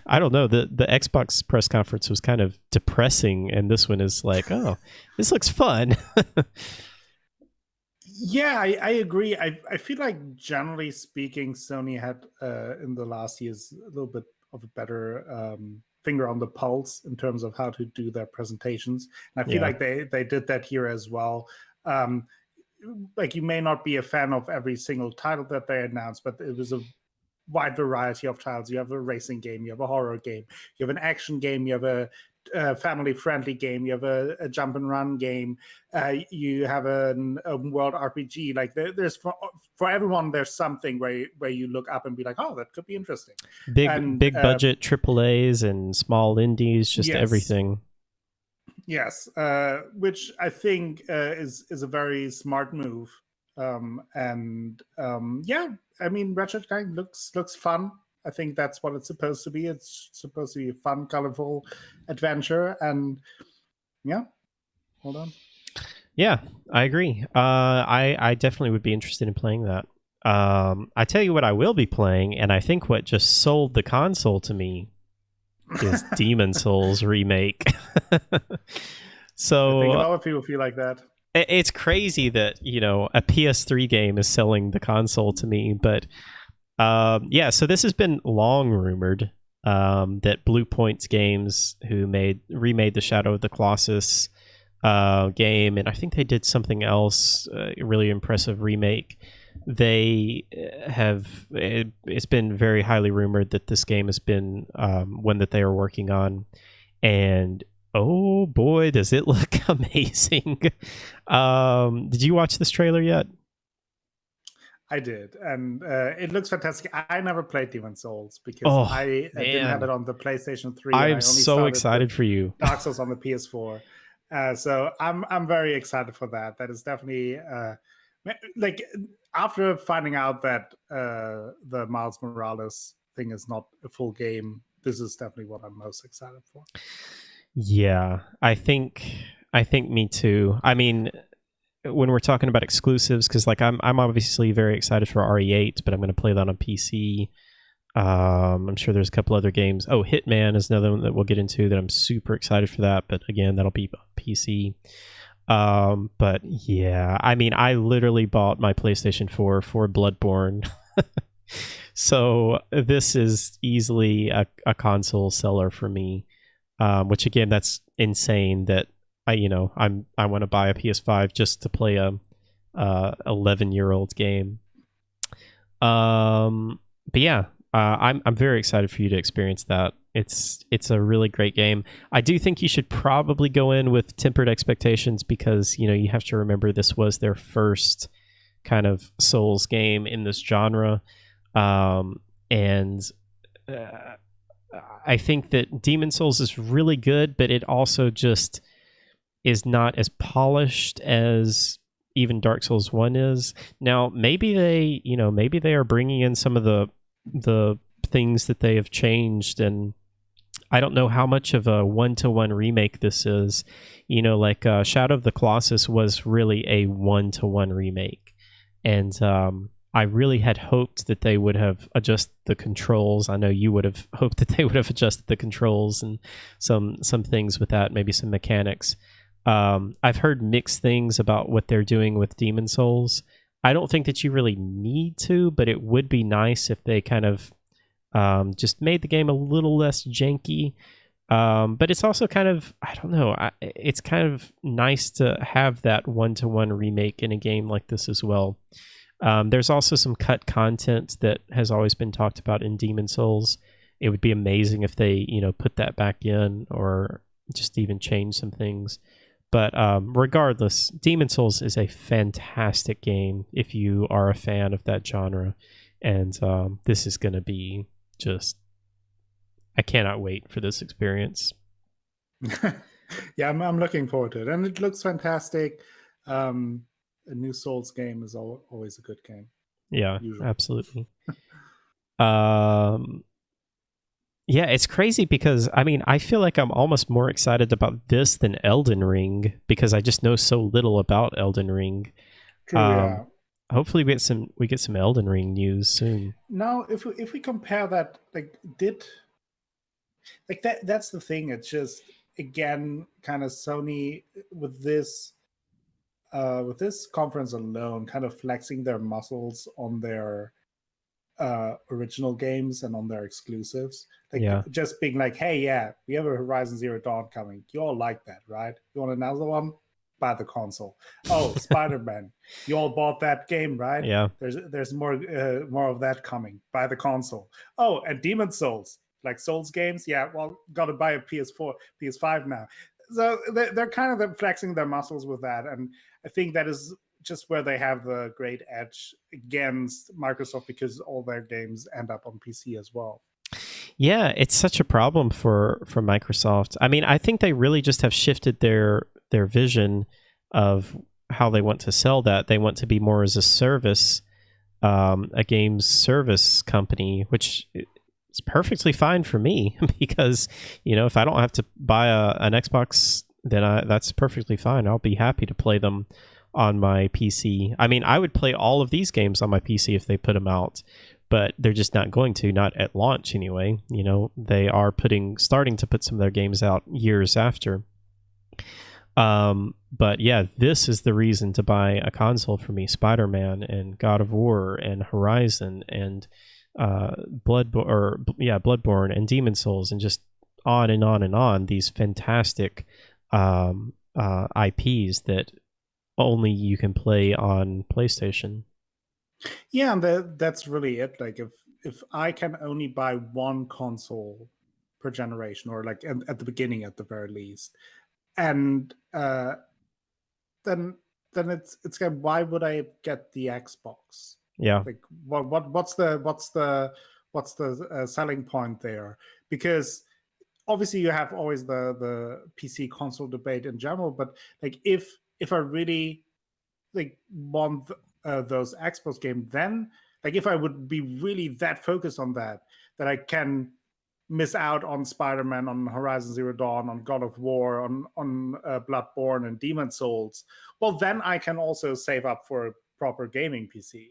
I don't know. The Xbox press conference was kind of depressing, and this one is like, oh, this looks fun. Yeah, I agree. I feel like generally speaking, Sony had in the last years a little bit of a better finger on the pulse in terms of how to do their presentations, and I feel Yeah. like they did that here as well. Um, like, you may not be a fan of every single title that they announced, but it was a wide variety of titles. You have a racing game, you have a horror game, you have an action game, you have a family friendly game, you have a jump and run game, you have an open world RPG. Like, there's for everyone, there's something where you look up and be like, oh, that could be interesting. And Big budget triple A's and small indies, just yes, everything. yes, which I think is a very smart move. And yeah, I mean, Ratchet Clank looks fun. I think that's what it's supposed to be. It's supposed to be a fun, colorful adventure. And yeah, hold on. Yeah, I agree. I definitely would be interested in playing that. I tell you what, I will be playing, and I think what just sold the console to me is Demon Souls remake. I think a So lot of people feel like that. it's crazy that a PS3 game is selling the console to me, but yeah. So this has been long rumored that Blue Points Games, who remade the Shadow of the Colossus game, and I think they did something else, a really impressive remake. They it's been very highly rumored that this game has been one that they are working on, and oh boy, does it look amazing. Did you watch this trailer yet? I did, and it looks fantastic. I never played Demon Souls because Oh I didn't have man, it on the PlayStation 3, and I'm I only so started with excited for you. Dark Souls on the PS4. So I'm very excited for that. That is definitely like, after finding out that the Miles Morales thing is not a full game, this is definitely what I'm most excited for. Yeah, I think me too. I mean, when we're talking about exclusives, because like I'm obviously very excited for RE8, but I'm going to play that on PC. I'm sure there's a couple other games. Oh, Hitman is another one that we'll get into that I'm super excited for that, but again, that'll be on PC. But yeah, I mean, I literally bought my PlayStation 4 for Bloodborne. So this is easily a console seller for me. Which again, that's insane that I want to buy a PS5 just to play a 11-year-old game. But yeah, I'm very excited for you to experience that. It's a really great game. I do think you should probably go in with tempered expectations because you have to remember this was their first kind of Souls game in this genre, and uh, I think that Demon Souls is really good, but it also just is not as polished as even Dark Souls 1 is. Now, maybe they are bringing in some of the things that they have changed, and I don't know how much of a one-to-one remake this is. Like Shadow of the Colossus was really a one-to-one remake, and I really had hoped that they would have adjusted the controls. I know you would have hoped that they would have adjusted the controls and some things with that, maybe some mechanics. I've heard mixed things about what they're doing with Demon Souls. I don't think that you really need to, but it would be nice if they kind of just made the game a little less janky. But it's also kind of, I don't know, it's kind of nice to have that one-to-one remake in a game like this as well. There's also some cut content that has always been talked about in Demon Souls. It would be amazing if they, put that back in or just even change some things. But regardless, Demon Souls is a fantastic game if you are a fan of that genre. And this is going to be just, I cannot wait for this experience. Yeah, I'm looking forward to it, and it looks fantastic. A new Souls game is always a good game, Yeah, usually. absolutely. Um, yeah, it's crazy because I mean, I feel like I'm almost more excited about this than Elden Ring because I just know so little about Elden Ring. True, Um, yeah. hopefully we get some Elden Ring news soon. Now, if we compare that, like, that's the thing. It's just, again, kind of Sony with this conference alone, kind of flexing their muscles on their original games and on their exclusives. Like, Yeah. just being like, hey, yeah, we have a Horizon Zero Dawn coming. You all like that, right? You want another one? Buy the console. Oh, Spider-Man. You all bought that game, right? Yeah. There's more of that coming. Buy the console. Oh, and Demon Souls, like Souls games. Yeah, well, got to buy a PS4, PS5 now. So they're kind of flexing their muscles with that, and I think that is just where they have the great edge against Microsoft because all their games end up on PC as well. Yeah, it's such a problem for Microsoft. I mean, I think they really just have shifted their vision of how they want to sell that. They want to be more as a service, a games service company, which is perfectly fine for me because if I don't have to buy an Xbox, then that's perfectly fine. I'll be happy to play them on my PC. I mean, I would play all of these games on my PC if they put them out, but they're just not going to, not at launch anyway. They are starting to put some of their games out years after. But yeah, this is the reason to buy a console for me. Spider-Man and God of War and Horizon and Bloodborne and Demon Souls and just on and on and on. These fantastic IPs that only you can play on PlayStation. Yeah, and that's really it. Like, if I can only buy one console per generation, or like at the beginning at the very least, and then it's kind of, why would I get the Xbox? Yeah, Like, what's the selling point there? Because obviously you have always the PC console debate in general, but like, if I really like want those Xbox games, then like, if I would be really that focused on that I can miss out on Spider-Man, on Horizon Zero Dawn, on God of War, on Bloodborne and Demon Souls, well, then I can also save up for a proper gaming PC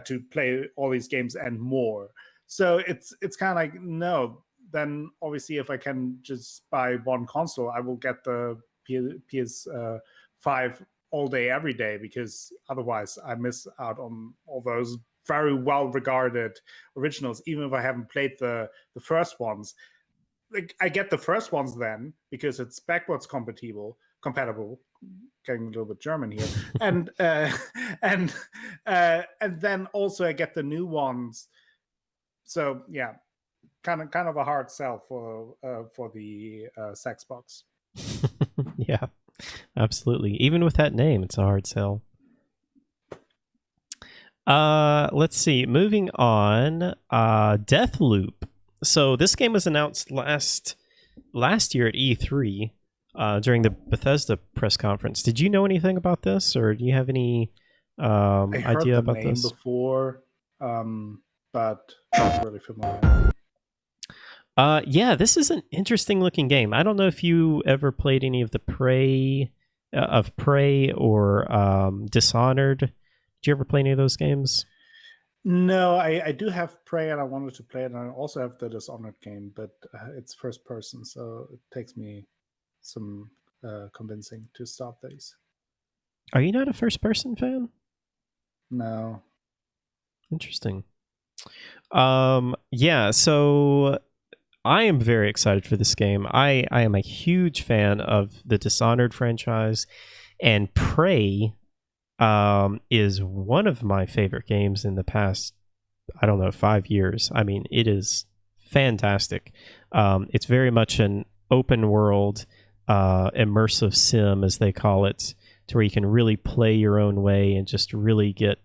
to play all these games and more. So it's kind of like, no, then obviously if I can just buy one console, I will get the PS5 all day, every day, because otherwise I miss out on all those very well regarded originals, even if I haven't played the first ones. Like, I get the first ones then because it's backwards compatible, getting a little bit German here, and then also I get the new ones. So yeah, kind of a hard sell for the Xbox. Yeah, absolutely. Even with that name, it's a hard sell. Let's see. Moving on. Deathloop. So this game was announced last year at E3 during the Bethesda press conference. Did you know anything about this, or do you have any idea about this? I heard the name before, but not really familiar. Yeah, this is an interesting looking game. I don't know if you ever played any of the Prey or Dishonored. Did you ever play any of those games? No, I do have Prey and I wanted to play it, and I also have the Dishonored game, but it's first person, so it takes me some convincing to start these. Are you not a first person fan? No. Interesting. Yeah, so I am very excited for this game. I am a huge fan of the Dishonored franchise, and Prey is one of my favorite games in the past, 5 years. I mean, it is fantastic. It's very much an open world, immersive sim, as they call it, to where you can really play your own way and just really get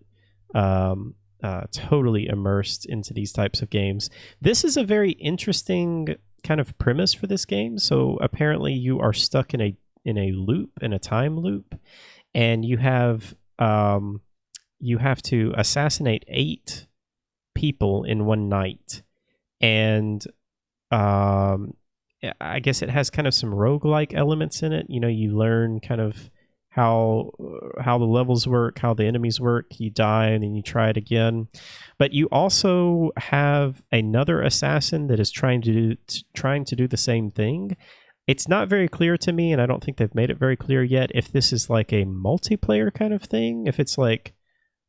totally immersed into these types of games. This is a very interesting kind of premise for this game. So apparently you are stuck in a loop, in a time loop, and you have to assassinate 8 people in one night. And I guess it has kind of some roguelike elements in it. You know, you learn kind of how the levels work, how the enemies work. You die and then you try it again. But you also have another assassin that is trying to do the same thing. It's not very clear to me, and I don't think they've made it very clear yet, if this is like a multiplayer kind of thing, if it's like,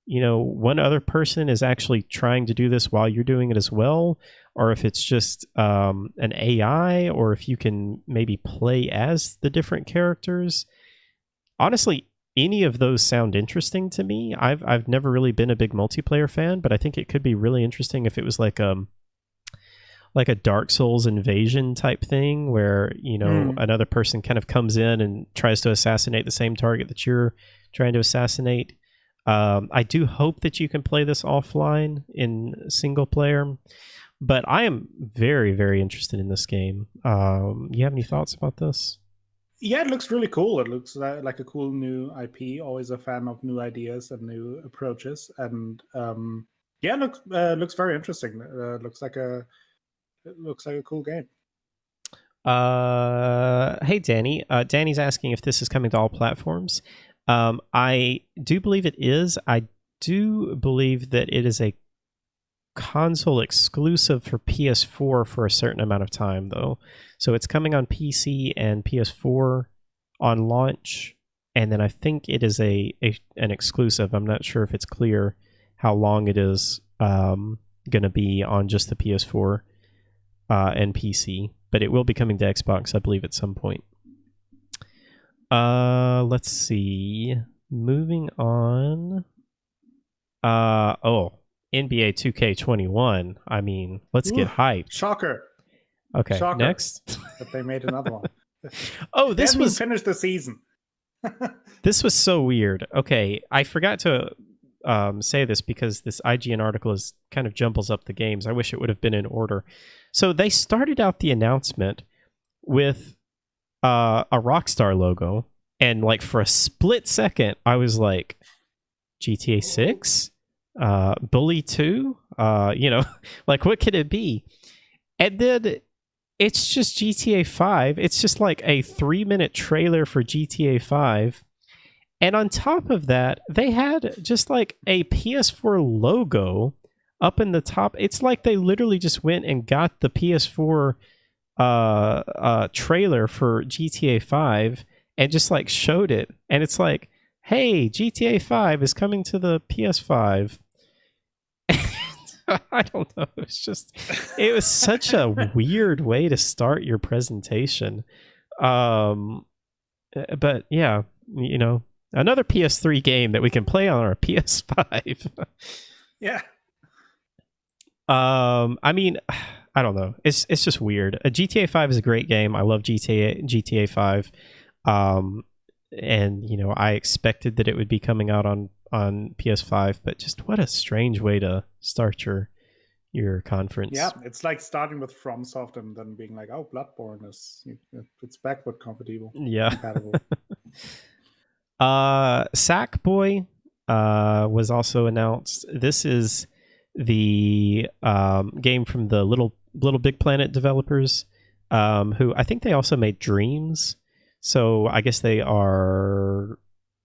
you know, one other person is actually trying to do this while you're doing it as well, or if it's just an AI, or if you can maybe play as the different characters. Honestly, any of those sound interesting to me. I've never really been a big multiplayer fan, but I think it could be really interesting if it was like a Dark Souls invasion type thing, where, you know, another person kind of comes in and tries to assassinate the same target that you're trying to assassinate. I do hope that you can play this offline in single player, but I am very, very interested in this game. You have any thoughts about this? Yeah, it looks really cool. It looks like a cool new IP. Always a fan of new ideas and new approaches. And yeah, looks very interesting. Looks like a cool game. Hey, Danny. Danny's asking if this is coming to all platforms. I do believe it is. I do believe that it is a console exclusive for PS4 for a certain amount of time, though. So it's coming on PC and PS4 on launch, and then I think it is an exclusive. I'm not sure if it's clear how long it is going to be on just the PS4 and PC, but it will be coming to Xbox, I believe, at some point. Let's see. Moving on. NBA 2K21. I mean, let's get hyped. Shocker. Okay, Shocker. Next. But they made another one. Oh, this was finished the season. This was so weird. Okay, I forgot to say this because this IGN article is kind of jumbles up the games. I wish it would have been in order. So they started out the announcement with a Rockstar logo, and like for a split second, I was like, GTA 6? Bully 2? You know, like what could it be? And then it's just GTA 5. It's just like a 3-minute trailer for GTA 5. And on top of that, they had just like a PS4 logo up in the top. It's like they literally just went and got the PS4 trailer for GTA 5 and just like showed it. And it's like, hey, GTA 5 is coming to the PS5. I don't know. It was such a weird way to start your presentation. But yeah, another PS3 game that we can play on our PS5. Yeah. I mean, I don't know. It's just weird. GTA 5 is a great game. I love GTA 5. And I expected that it would be coming out on PS5, but just what a strange way to start your conference. Yeah, it's like starting with FromSoft and then being like, oh, Bloodborne it's backward compatible. Yeah. Compatible. Sackboy was also announced. This is the game from the Little Big Planet developers, who I think they also made Dreams. So I guess they are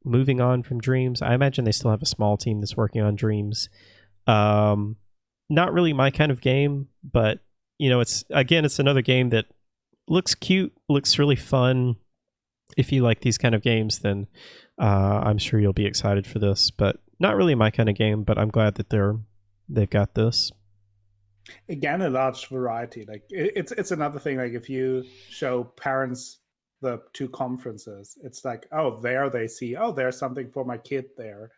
moving on from Dreams. I imagine they still have a small team that's working on Dreams. Not really my kind of game, but it's another game that looks cute, looks really fun. If you like these kind of games, then I'm sure you'll be excited for this. But not really my kind of game. But I'm glad that they've got this. Again, a large variety. Like it's another thing. Like if you show parents the two conferences, it's like, oh, there they see, oh, there's something for my kid there.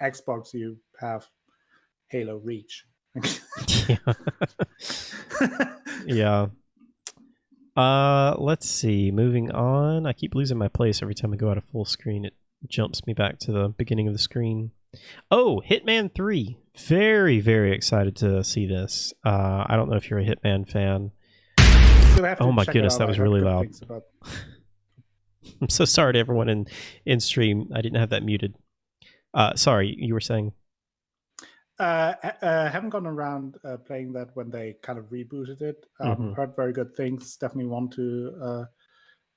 Xbox, you have Halo Reach. Yeah. Let's see. Moving on. I keep losing my place every time I go out of full screen. It jumps me back to the beginning of the screen. Oh, Hitman 3. Very, very excited to see this. I don't know if you're a Hitman fan. Oh my goodness, that was really loud. I'm so sorry to everyone in stream. I didn't have that muted. Sorry, you were saying? Haven't gone around playing that when they kind of rebooted it. Heard very good things. Definitely want to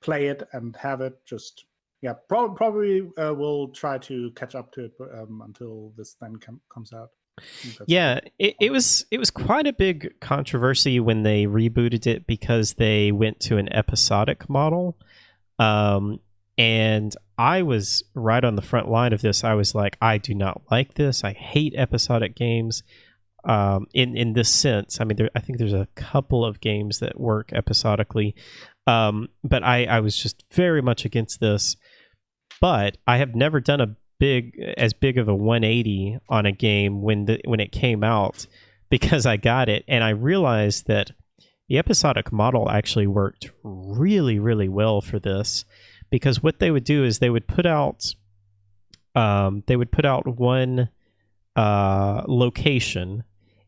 play it and have it. Just probably will try to catch up to it until this then comes out. Yeah, it was quite a big controversy when they rebooted it because they went to an episodic model. And I was right on the front line of this. I was like, I do not like this. I hate episodic games. In this sense, I mean, I think there's a couple of games that work episodically, but I was just very much against this. But I have never done as big of a 180 on a game when it came out, because I got it and I realized that the episodic model actually worked really, really well for this. Because what they would do is they would put out one location,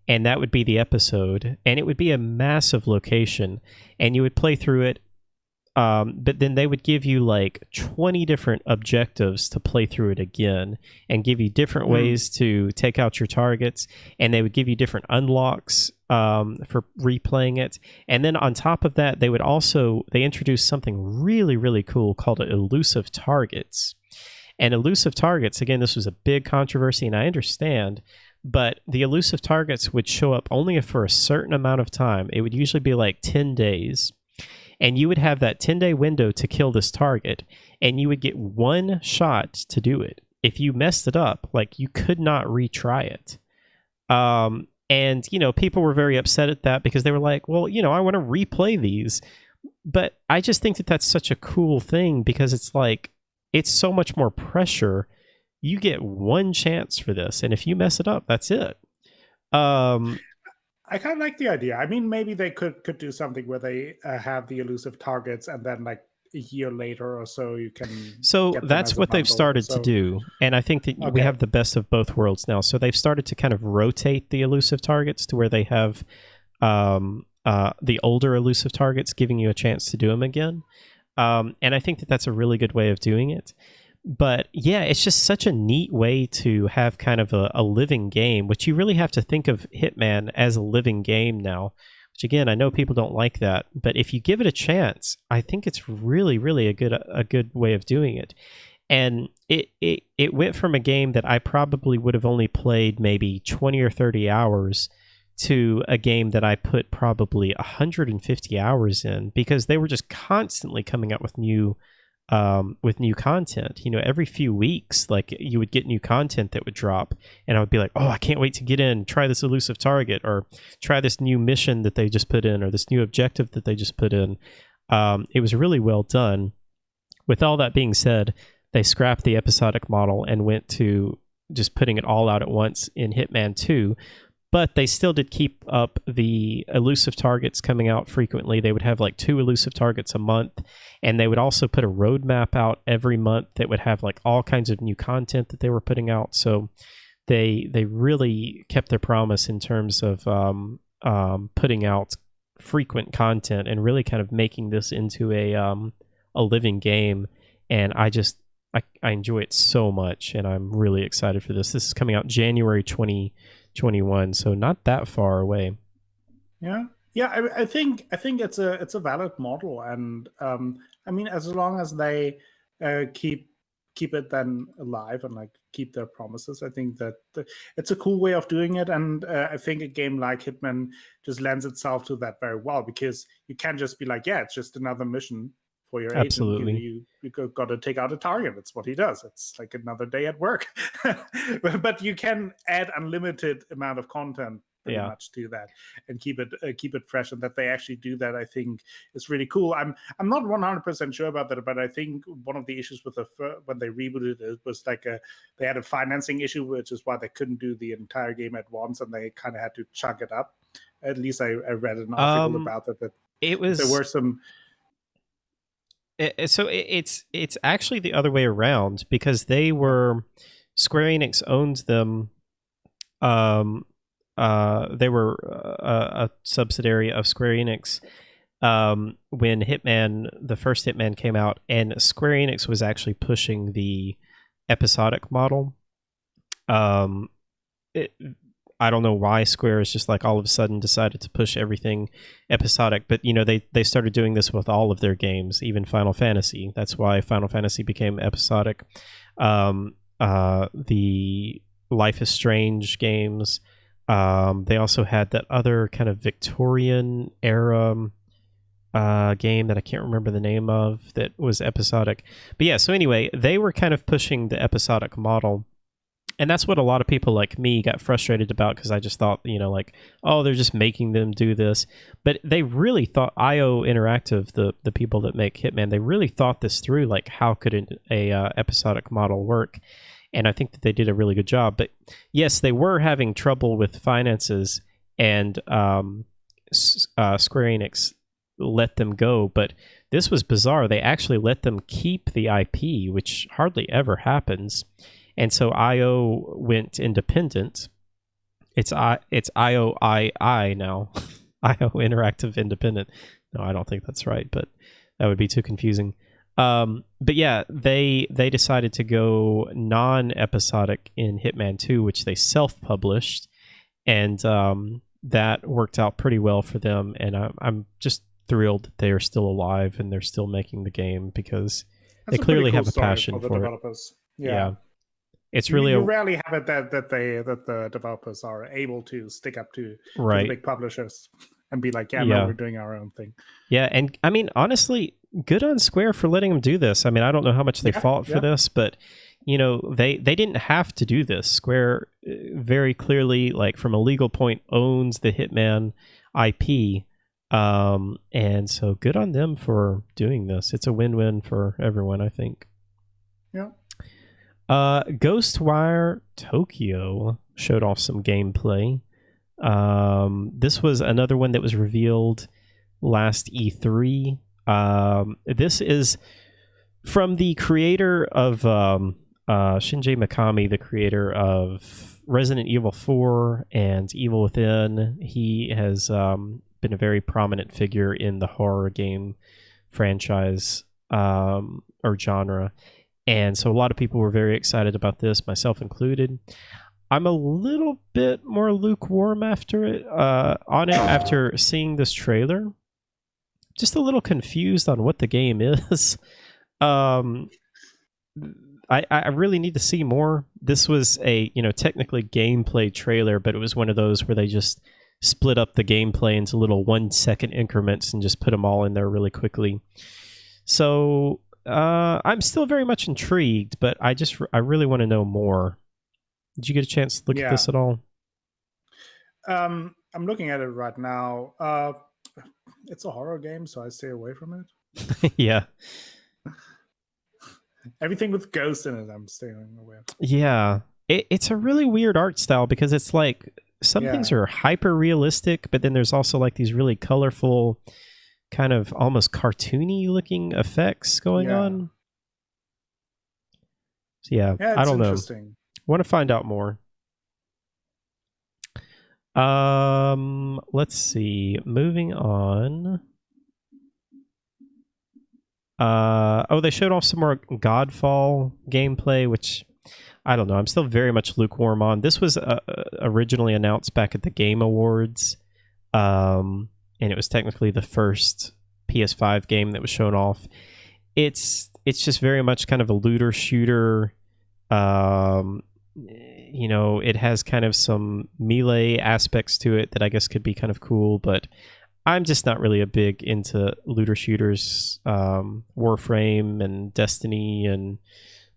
and that would be the episode, and it would be a massive location, and you would play through it. But then they would give you like 20 different objectives to play through it again, and give you different ways to take out your targets, and they would give you different unlocks for replaying it. And then on top of that, they introduced something really, really cool called elusive targets. And elusive targets, again, this was a big controversy, and I understand, but the elusive targets would show up only for a certain amount of time. It would usually be like 10 days. And you would have that 10-day window to kill this target, and you would get one shot to do it. If you messed it up, like, you could not retry it. And, people were very upset at that because they were like, well, I want to replay these. But I just think that that's such a cool thing because it's like, it's so much more pressure. You get one chance for this, and if you mess it up, that's it. I kind of like the idea. I mean, maybe they could do something where they have the elusive targets, and then like a year later or so, you can. So that's what they've started to do, and I think that we have the best of both worlds now. So they've started to kind of rotate the elusive targets to where they have the older elusive targets, giving you a chance to do them again. And I think that that's a really good way of doing it. But yeah, it's just such a neat way to have kind of a living game, which you really have to think of Hitman as a living game now. Which again, I know people don't like that, but if you give it a chance, I think it's really, really a good way of doing it. And it went from a game that I probably would have only played maybe 20 or 30 hours to a game that I put probably 150 hours in, because they were just constantly coming out with new content. You know, every few weeks, like, you would get new content that would drop, and I would be like, oh, I can't wait to get in, try this elusive target, or try this new mission that they just put in, or this new objective that they just put in. It was really well done. With all that being said, they scrapped the episodic model and went to just putting it all out at once in Hitman 2. But they still did keep up the elusive targets coming out frequently. They would have like 2 elusive targets a month. And they would also put a roadmap out every month that would have like all kinds of new content that they were putting out. So they really kept their promise in terms of putting out frequent content and really kind of making this into a living game. And I enjoy it so much, and I'm really excited for this. This is coming out January 2021, so not that far away. Yeah, yeah. I think it's a valid model, and I mean, as long as they keep it then alive and like keep their promises, I think that it's a cool way of doing it. And I think a game like Hitman just lends itself to that very well, because you can't just be like, yeah, it's just another mission for your Absolutely. agent. You got to take out a target. That's what he does. It's like another day at work. But you can add unlimited amount of content pretty much to that and keep it fresh. And that they actually do that, I think, is really cool. I'm not 100% sure about that, but I think one of the issues with when they rebooted it was like they had a financing issue, which is why they couldn't do the entire game at once, and they kind of had to chunk it up. At least I read an article about that it was there were some. It's actually the other way around, because Square Enix owned them. They were a subsidiary of Square Enix when the first Hitman came out, and Square Enix was actually pushing the episodic model. I don't know why Square is just like all of a sudden decided to push everything episodic, but you know, they started doing this with all of their games, even Final Fantasy. That's why Final Fantasy became episodic. The Life is Strange games. They also had that other kind of Victorian era game that I can't remember the name of that was episodic. But yeah, so anyway, they were kind of pushing the episodic model. And that's what a lot of people like me got frustrated about, because I just thought, you know, like, oh, they're just making them do this. But they really thought, IO Interactive, the people that make Hitman, they really thought this through, like, how could a episodic model work? And I think that they did a really good job. But yes, they were having trouble with finances, and Square Enix let them go. But this was bizarre. They actually let them keep the IP, which hardly ever happens. And so IO went independent. It's IOII now. IO Interactive Independent. No, I don't think that's right, but that would be too confusing. But yeah, they decided to go non-episodic in Hitman 2, which they self-published, and that worked out pretty well for them. And I'm just thrilled that they are still alive and they're still making the game, because they clearly have a passion for it. Yeah. It's really you rarely have it that the developers are able to stick up to the big publishers and be like, no, we're doing our own thing. Yeah, and I mean, honestly, good on Square for letting them do this. I mean, I don't know how much they fought for this, but you know, they didn't have to do this. Square very clearly, like from a legal point, owns the Hitman IP, and so good on them for doing this. It's a win-win for everyone, I think. Yeah. Ghostwire Tokyo showed off some gameplay. This was another one that was revealed last E3. This is from the creator of Shinji Mikami, the creator of Resident Evil 4 and Evil Within. He has been a very prominent figure in the horror game franchise or genre. And so a lot of people were very excited about this, myself included. I'm a little bit more lukewarm after it on it after seeing this trailer. Just a little confused on what the game is. I really need to see more. This was a, technically gameplay trailer, but it was one of those where they just split up the gameplay into little 1 second increments and just put them all in there really quickly. So I'm still very much intrigued, but I really want to know more. Did you get a chance to look at this at all? I'm looking at it right now. It's a horror game, so I stay away from it. Yeah. Everything with ghosts in it, I'm staying away. Yeah. It's a really weird art style because it's like some things are hyper realistic, but then there's also like these really colorful, kind of almost cartoony looking effects going on. So yeah, I don't know. Want to find out more. Let's see. Moving on. They showed off some more Godfall gameplay, which I don't know. I'm still very much lukewarm on. This was originally announced back at the Game Awards, and it was technically the first PS5 game that was shown off. It's just very much kind of a looter shooter. It has kind of some melee aspects to it that I guess could be kind of cool, but I'm just not really a big into looter shooters. Warframe and Destiny and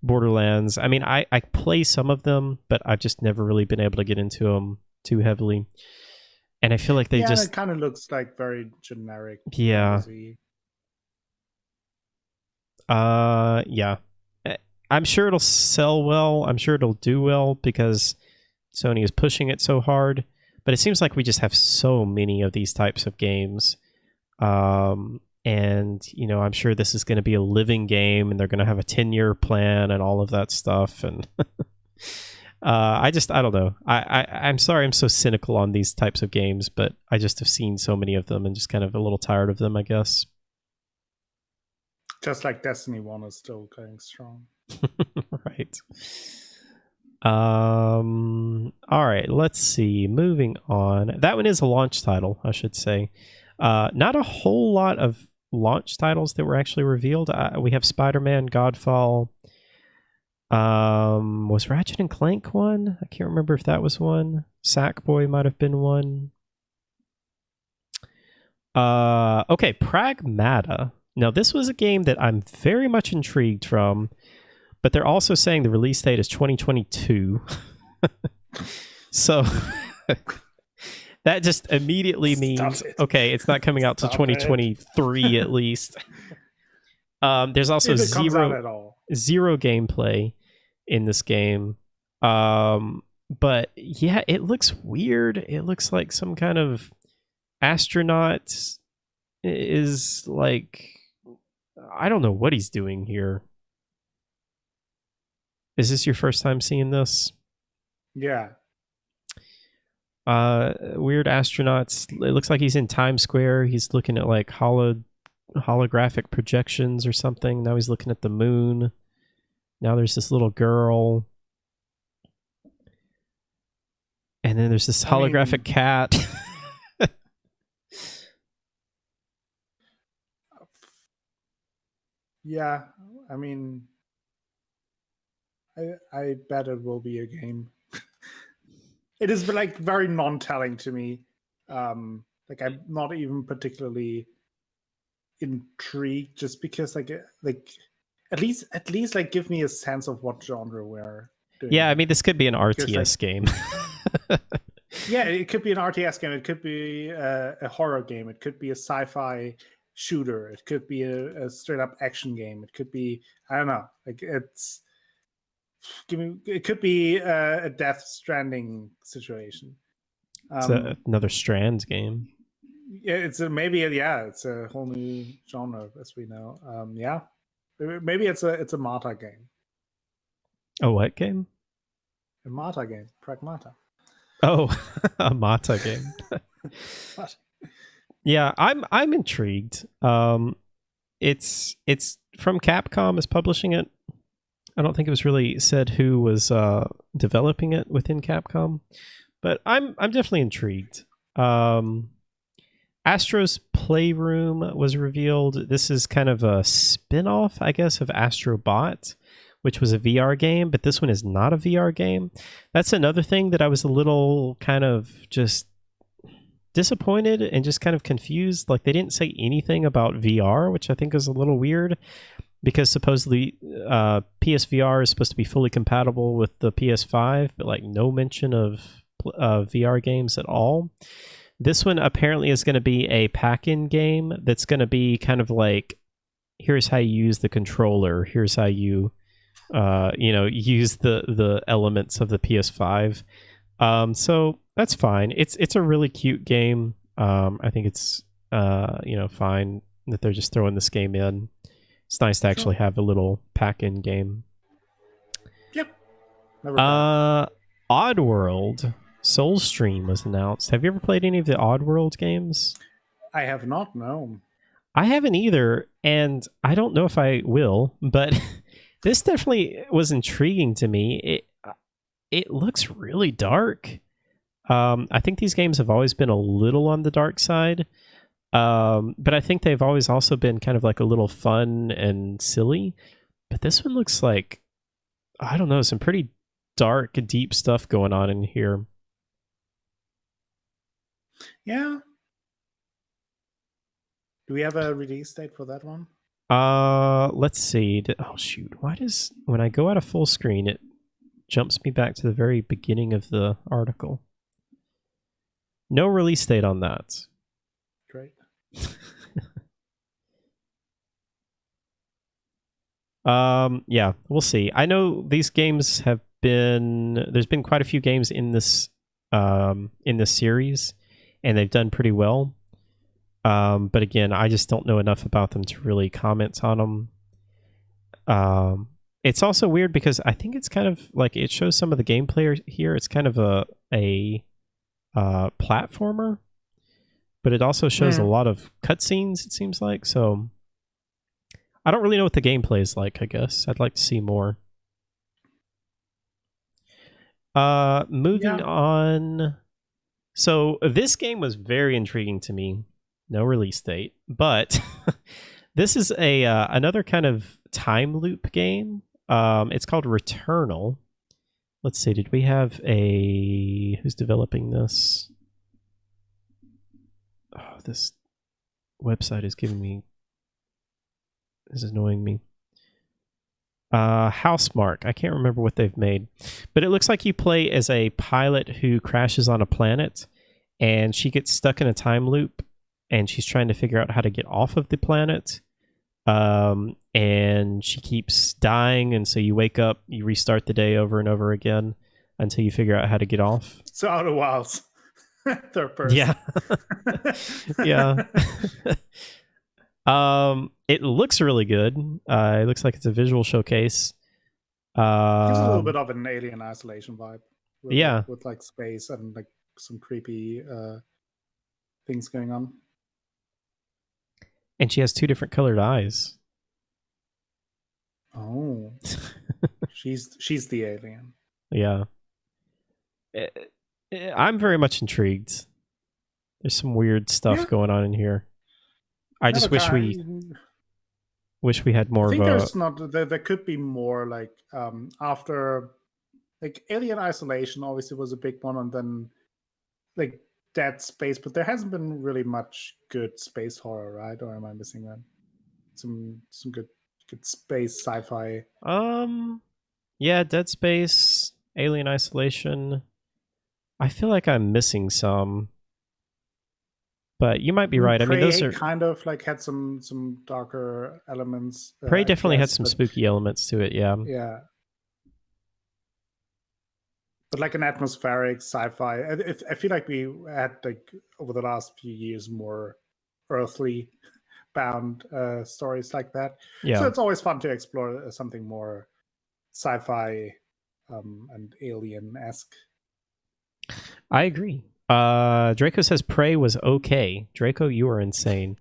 Borderlands. I mean, I play some of them, but I've just never really been able to get into them too heavily. And I feel like they just... it kind of looks like very generic. Yeah. Fantasy. Yeah. I'm sure it'll sell well. I'm sure it'll do well because Sony is pushing it so hard. But it seems like we just have so many of these types of games. And, I'm sure this is going to be a living game and they're going to have a 10-year plan and all of that stuff. And I don't know. I'm sorry I'm so cynical on these types of games, but I just have seen so many of them and just kind of a little tired of them, I guess. Just like Destiny 1 is still going strong. Right. All right, let's see. Moving on. That one is a launch title, I should say. Not a whole lot of launch titles that were actually revealed. We have Spider-Man, Godfall. Was Ratchet and Clank one? I can't remember if that was one. Sackboy might have been one. Okay, Pragmata. Now, this was a game that I'm very much intrigued from, but they're also saying the release date is 2022. So that just immediately means, okay, it's not coming out till 2023 at least. There's also zero gameplay in this game. But yeah, it looks weird. It looks like some kind of astronaut is like... I don't know what he's doing here. Is this your first time seeing this? Yeah. Weird astronauts. It looks like he's in Times Square. He's looking at like holographic projections or something. Now he's looking at the moon. Now there's this little girl. And then there's this holographic cat. Yeah, I mean, I bet it will be a game. It is like very non-telling to me. Like I'm not even particularly intrigued, just because like at least like give me a sense of what genre we're doing. Yeah, I mean this could be an RTS game. Yeah, it could be an RTS game. It could be a horror game. It could be a sci-fi shooter. It could be a straight up action game. It could be, I don't know, like it could be a Death Stranding situation. It's another Strands game. Yeah, it's a whole new genre, as we know. Yeah, maybe it's a Mata game. A what game? A Mata game, Pragmata. Oh, a Mata game. Yeah, I'm intrigued. It's from Capcom is publishing it. I don't think it was really said who was developing it within Capcom, but I'm definitely intrigued. Astro's Playroom was revealed. This is kind of a spin-off, I guess, of Astro Bot, which was a VR game, but this one is not a VR game. That's another thing that I was a little kind of just disappointed and just kind of confused. Like, they didn't say anything about VR, which I think is a little weird, because supposedly PSVR is supposed to be fully compatible with the PS5, but like no mention of VR games at all. This one apparently is going to be a pack-in game that's going to be kind of like, here's how you use the controller, here's how you use the elements of the PS5. So that's fine. It's a really cute game. I think it's fine that they're just throwing this game in. It's nice to actually have a little pack-in game. Yep. Oddworld Soulstream was announced. Have you ever played any of the Oddworld games? I have not, no. I haven't either, and I don't know if I will, but this definitely was intriguing to me. It looks really dark. I think these games have always been a little on the dark side, but I think they've always also been kind of like a little fun and silly. But this one looks like, I don't know, some pretty dark, deep stuff going on in here. Yeah. Do we have a release date for that one? Let's see. Oh shoot! Why does, when I go out of full screen, it jumps me back to the very beginning of the article? No release date on that. Great. Yeah, we'll see. I know these games have been, there's been quite a few games in this series, and they've done pretty well. But again, I just don't know enough about them to really comment on them. It's also weird because I think it's kind of like, it shows some of the gameplay here. It's kind of a platformer, but it also shows a lot of cutscenes, it seems like. So I don't really know what the gameplay is like, I guess. I'd like to see more. Moving on. So this game was very intriguing to me. No release date, but this is a another kind of time loop game. It's called Returnal. Let's see, did we have who's developing this? Oh, this website is giving me, this is annoying me. Housemarque. I can't remember what they've made, but it looks like you play as a pilot who crashes on a planet, and she gets stuck in a time loop, and she's trying to figure out how to get off of the planet. And she keeps dying, and so you wake up, you restart the day over and over again until you figure out how to get off. So Outer Wilds. Third person. Yeah. Yeah. It looks really good. It looks like it's a visual showcase. Gives a little bit of an Alien Isolation vibe. With like space and like some creepy things going on. And she has 2 different colored eyes. Oh. she's the alien. Yeah. I'm very much intrigued. There's some weird stuff going on in here. I just wish we had more. I think there's not. There could be more. Like after, like Alien Isolation, obviously was a big one, and then like Dead Space. But there hasn't been really much good space horror, right? Or am I missing that? Some good space sci-fi. Yeah, Dead Space, Alien Isolation. I feel like I'm missing some. But you might be right. Prey, I mean, those are kind of like had some darker elements. Prey definitely had some spooky elements to it. Yeah. Yeah. But like an atmospheric sci-fi. I feel like we had like over the last few years more earthly bound stories like that. Yeah. So it's always fun to explore something more sci-fi and alien-esque. I agree. Draco says Prey was okay. Draco, you are insane.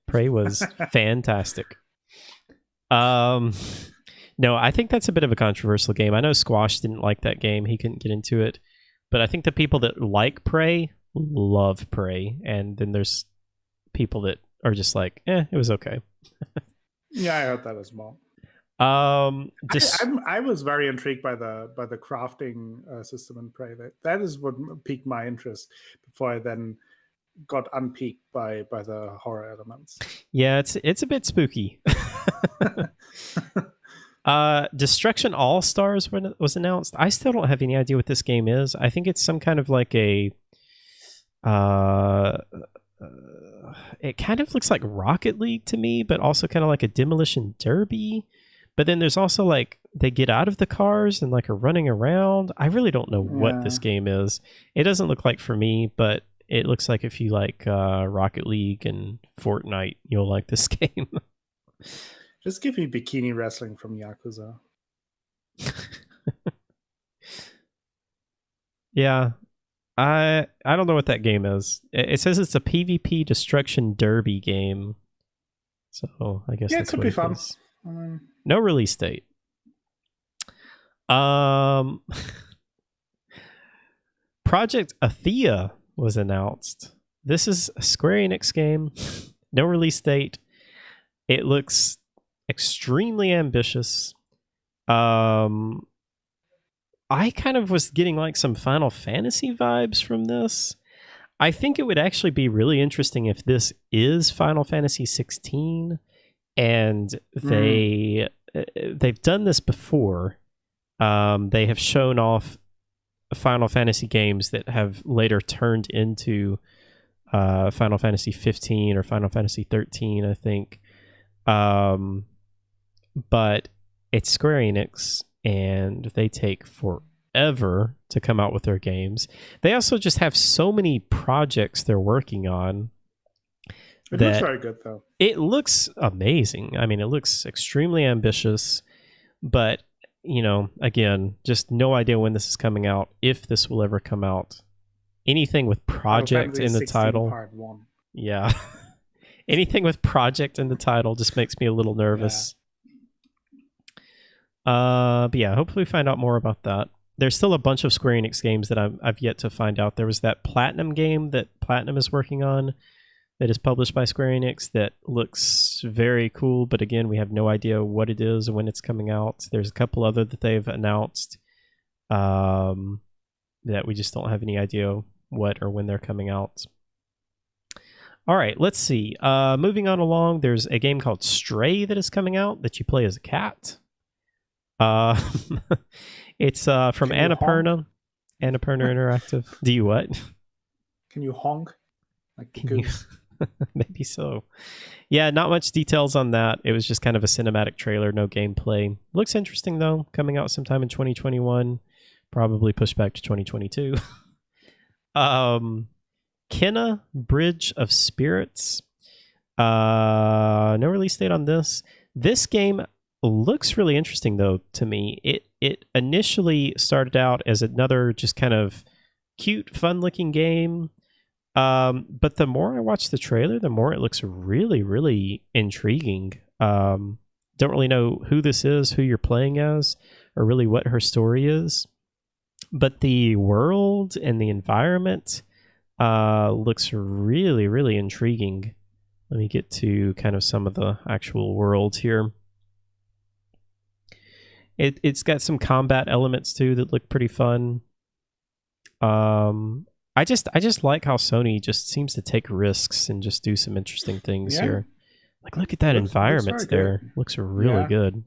Prey was fantastic. No, I think that's a bit of a controversial game. I know Squash didn't like that game. He couldn't get into it. But I think the people that like Prey love Prey. And then there's people that are just like, it was okay. Yeah, I heard that as well. I was very intrigued by the crafting system in Prey. That is what piqued my interest before I then got unpeaked by the horror elements. Yeah, it's a bit spooky. Destruction All Stars was announced. I still don't have any idea what this game is. I think it's some kind of like a it kind of looks like Rocket League to me, but also kind of like a Demolition Derby. But then there's also like they get out of the cars and like are running around. I really don't know what this game is. It doesn't look like for me, but it looks like if you like Rocket League and Fortnite, you'll like this game. Just give me bikini wrestling from Yakuza. Yeah. I don't know what that game is. It says it's a PvP destruction derby game. So I guess that's it could what be it fun. is. No release date. Project Athia was announced. This is a Square Enix game. No release date. It looks extremely ambitious. I kind of was getting like some Final Fantasy vibes from this. I think it would actually be really interesting if this is Final Fantasy 16 and they've done this before. They have shown off Final Fantasy games that have later turned into Final Fantasy 15 or Final Fantasy 13, I think. But it's Square Enix, and they take forever to come out with their games. They also just have so many projects they're working on. It looks very good, though. It looks amazing. I mean, it looks extremely ambitious, but, you know, again, just no idea when this is coming out, if this will ever come out. Anything with project in the title. Part 1. Yeah. Anything with project in the title just makes me a little nervous. But yeah, hopefully we find out more about that. There's still a bunch of Square Enix games that I've yet to find out. There was that Platinum game that Platinum is working on that is published by Square Enix that looks very cool, but again, we have no idea what it is or when it's coming out. There's a couple other that they've announced that we just don't have any idea what or when they're coming out. All right, let's see. Moving on along, there's a game called Stray that is coming out that you play as a cat. It's from Annapurna. Annapurna Interactive. Do you what? Can you honk? Like Can you? Maybe so. Yeah, not much details on that. It was just kind of a cinematic trailer, no gameplay. Looks interesting though, coming out sometime in 2021. Probably pushed back to 2022. Kena Bridge of Spirits. No release date on this. This game looks really interesting though to me. It initially started out as another just kind of cute, fun-looking game. But the more I watch the trailer, the more it looks really, really intriguing. Don't really know who this is, who you're playing as, or really what her story is. But the world and the environment looks really, really intriguing. Let me get to kind of some of the actual world here. It's got some combat elements too that look pretty fun. I just like how Sony just seems to take risks and just do some interesting things here. Like, look at that environment there. Good. Looks really good.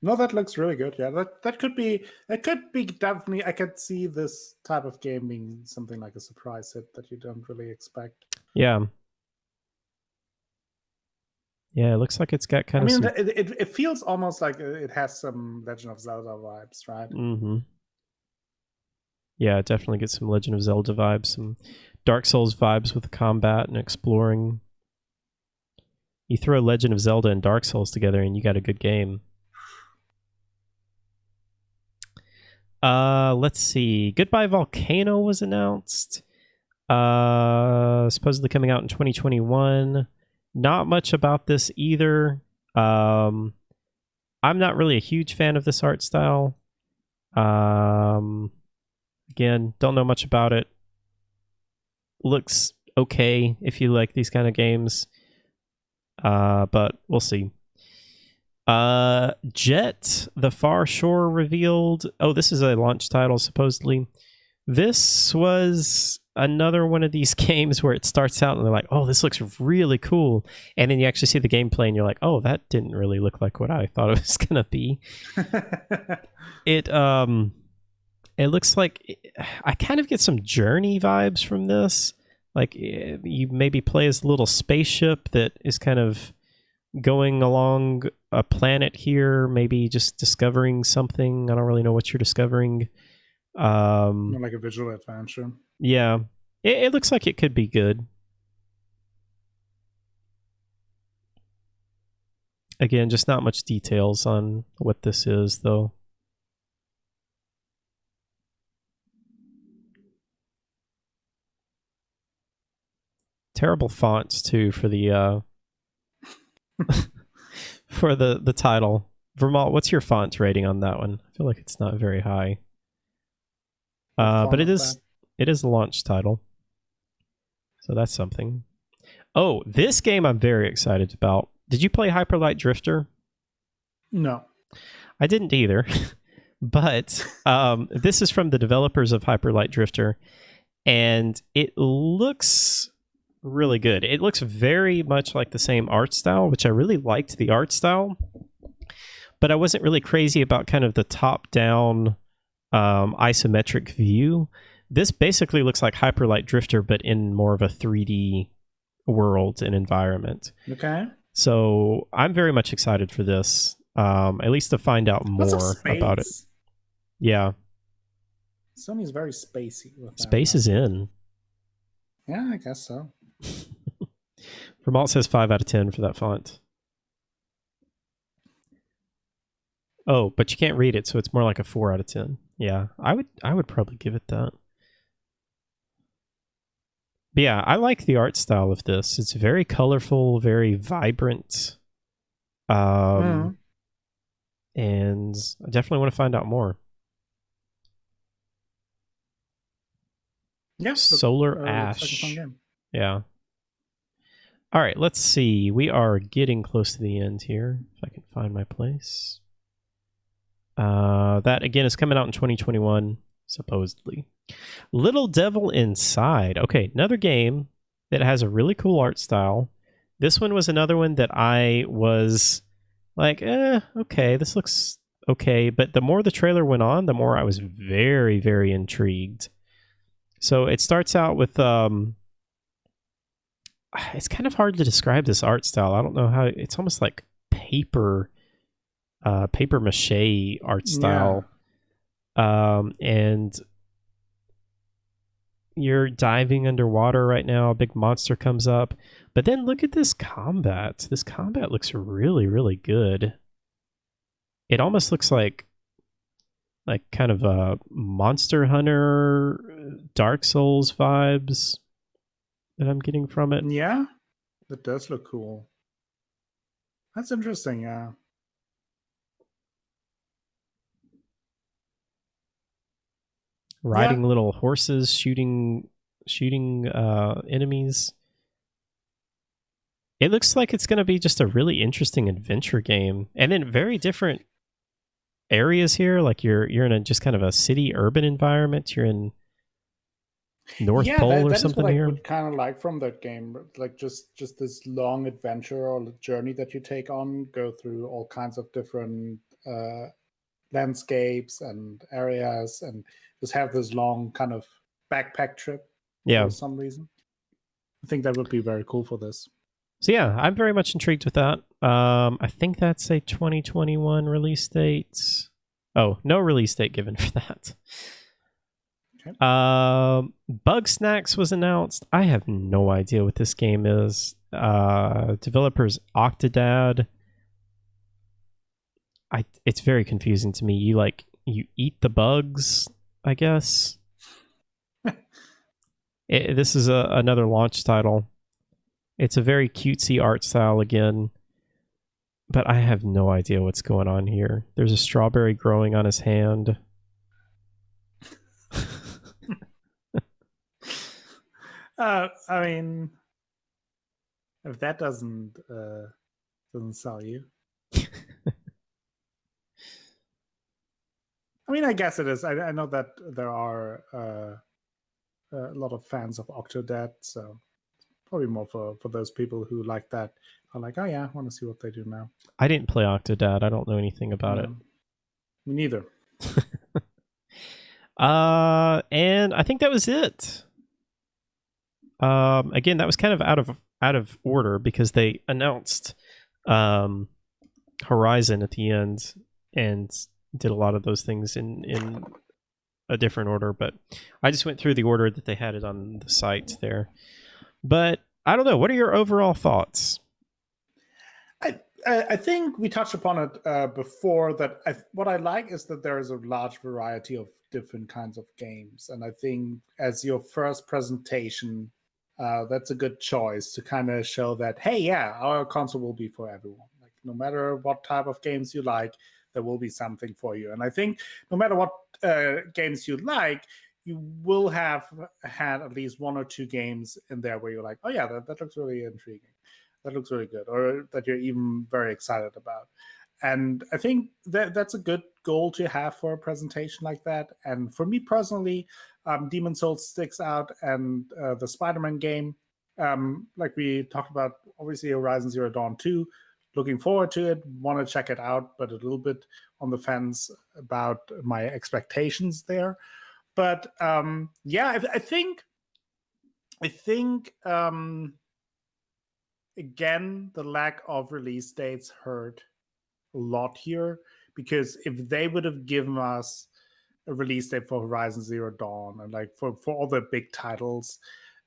No, that looks really good. Yeah, that could be definitely. I could see this type of game being something like a surprise hit that you don't really expect. Yeah. Yeah, it looks like it's got kind of. It feels almost like it has some Legend of Zelda vibes, right? Mm-hmm. Yeah, it definitely gets some Legend of Zelda vibes, some Dark Souls vibes with combat and exploring. You throw Legend of Zelda and Dark Souls together and you got a good game. Let's see. Goodbye Volcano was announced. Supposedly coming out in 2021. Not much about this either. I'm not really a huge fan of this art style. Again, don't know much about it. Looks okay if you like these kind of games. But we'll see. Jet, The Far Shore revealed. Oh, this is a launch title, supposedly. This was another one of these games where it starts out and they're like, oh, this looks really cool. And then you actually see the gameplay and you're like, oh, that didn't really look like what I thought it was going to be. It looks like I kind of get some Journey vibes from this. Like you maybe play as a little spaceship that is kind of going along a planet here, maybe just discovering something. I don't really know what you're discovering. Like a visual adventure. Yeah, it looks like it could be good. Again, just not much details on what this is, though. Terrible fonts too for the for the title. Vermont, what's your font rating on that one? I feel like it's not very high. But it is a launch title, so that's something. Oh, this game I'm very excited about. Did you play Hyper Light Drifter? No, I didn't either. But this is from the developers of Hyper Light Drifter, and it looks really good. It looks very much like the same art style, which I really liked the art style, but I wasn't really crazy about kind of the top-down isometric view. This basically looks like Hyper Light Drifter, but in more of a 3D world and environment. Okay. So I'm very much excited for this, at least to find out more about it. Yeah. Sony's very spacey. With Space is in. Yeah, I guess so. Vermont says 5 out of 10 for that font. Oh, but you can't read it, so it's more like a 4 out of 10. Yeah, I would probably give it that. But yeah, I like the art style of this. It's very colorful, very vibrant. And I definitely want to find out more. Yeah. Solar Ash. Yeah. All right, let's see. We are getting close to the end here. If I can find my place. That, again, is coming out in 2021, supposedly. Little Devil Inside. Okay, another game that has a really cool art style. This one was another one that I was like, okay, this looks okay. But the more the trailer went on, the more I was very, very intrigued. So it starts out with... it's kind of hard to describe this art style. I don't know how... It's almost like paper mache art style. Yeah. And you're diving underwater right now. A big monster comes up. But then look at this combat. This combat looks really, really good. It almost looks like kind of a Monster Hunter, Dark Souls vibes that I'm getting from it. Yeah, that does look cool. That's interesting, yeah. Riding little horses, shooting enemies. It looks like it's going to be just a really interesting adventure game, and in very different areas here. Like you're in a just kind of a city urban environment. You're in North Pole or something here. I would kind of like from that game, like just this long adventure or journey that you take on, go through all kinds of different landscapes and areas, and just have this long kind of backpack trip for some reason. I think that would be very cool for this. So yeah, I'm very much intrigued with that. I think that's a 2021 release date. Oh, no release date given for that. Okay. Bugsnax was announced. I have no idea what this game is. Developers Octodad. It's very confusing to me. You eat the bugs, I guess. This is another launch title. It's a very cutesy art style again. but I have no idea what's going on here. There's a strawberry growing on his hand. I mean, if that doesn't sell you, I mean, I guess it is. I know that there are a lot of fans of Octodad, so probably more for those people who like that. Are like, oh yeah, I want to see what they do now. I didn't play Octodad. I don't know anything about it. No, me neither. And I think that was it. Again, that was kind of out of order because they announced Horizon at the end and did a lot of those things in a different order. But I just went through the order that they had it on the site there. But I don't know. What are your overall thoughts? I think we touched upon it before that what I like is that there is a large variety of different kinds of games. And I think as your first presentation, that's a good choice to kind of show that, hey, yeah, our console will be for everyone. Like, no matter what type of games you like, there will be something for you. And I think no matter what games you like, you will have had at least one or two games in there where you're like, oh, yeah, that looks really intriguing. That looks really good, or that you're even very excited about. And I think that's a good goal to have for a presentation like that. And for me personally, Demon Souls sticks out, and the Spider-Man game, like we talked about, obviously Horizon Zero Dawn 2, looking forward to it, want to check it out, but a little bit on the fence about my expectations there. But yeah, I think again, the lack of release dates hurt a lot here, because if they would have given us a release date for Horizon Zero Dawn and like for all the big titles,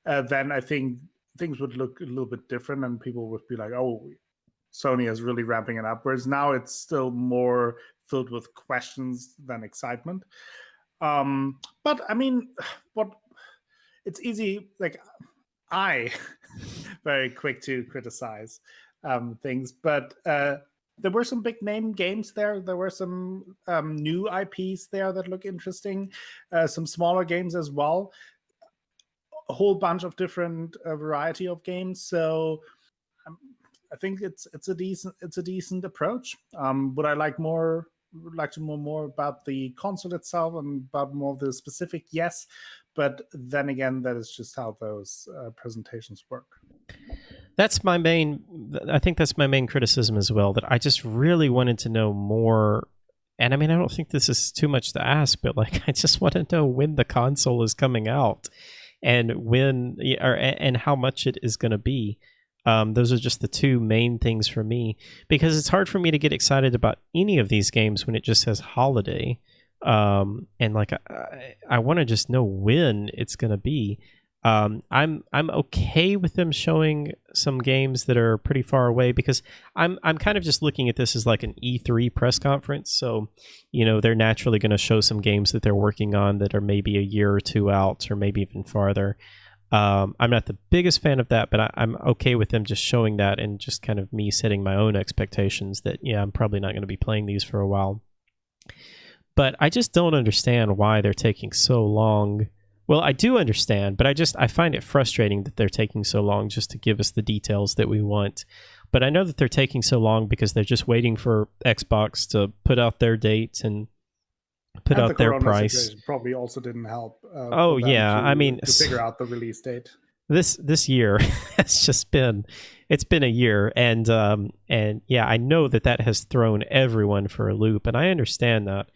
then I think things would look a little bit different and people would be like, oh, Sony is really ramping it up. Whereas now it's still more filled with questions than excitement. But I mean, what it's easy, like I very quick to criticize things, but there were some big name games there. There were some new IPs there that look interesting, some smaller games as well, a whole bunch of different variety of games. So I think it's a decent approach. Would I like more? Would like to know more about the console itself and about more of the specific? Yes, but then again, that is just how those presentations work. That's my main. I think that's my main criticism as well. That I just really wanted to know more. And I mean, I don't think this is too much to ask, but like, I just want to know when the console is coming out, and when, and how much it is going to be. Those are just the two main things for me, because it's hard for me to get excited about any of these games when it just says holiday. And like, I want to just know when it's going to be. I'm okay with them showing some games that are pretty far away, because I'm kind of just looking at this as like an E3 press conference. So, they're naturally going to show some games that they're working on that are maybe a year or two out, or maybe even farther. I'm not the biggest fan of that, but I'm okay with them just showing that, and just kind of me setting my own expectations that, yeah, I'm probably not going to be playing these for a while. But I just don't understand why they're taking so long. Well, I do understand, but I find it frustrating that they're taking so long just to give us the details that we want. But I know that they're taking so long because they're just waiting for Xbox to put out their dates and put out their price. Probably also didn't help. Oh yeah, I mean, to figure out the release date. This year has just been a year, and yeah, I know that has thrown everyone for a loop, and I understand that.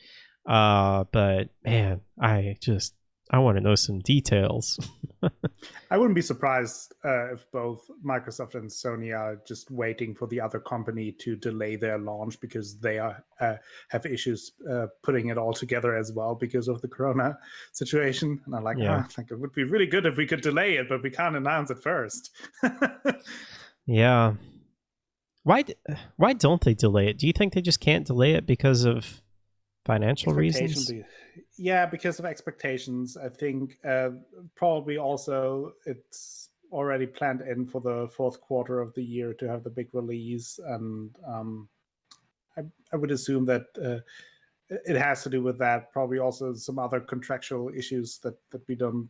But man, I want to know some details. I wouldn't be surprised if both Microsoft and Sony are just waiting for the other company to delay their launch, because they have issues putting it all together as well because of the Corona situation. And I'm like, I think it would be really good if we could delay it, but we can't announce it first. Yeah. Why don't they delay it? Do you think they just can't delay it because of financial reasons? Yeah, because of expectations. I think probably also it's already planned in for the fourth quarter of the year to have the big release, and I would assume that it has to do with that. Probably also some other contractual issues that we don't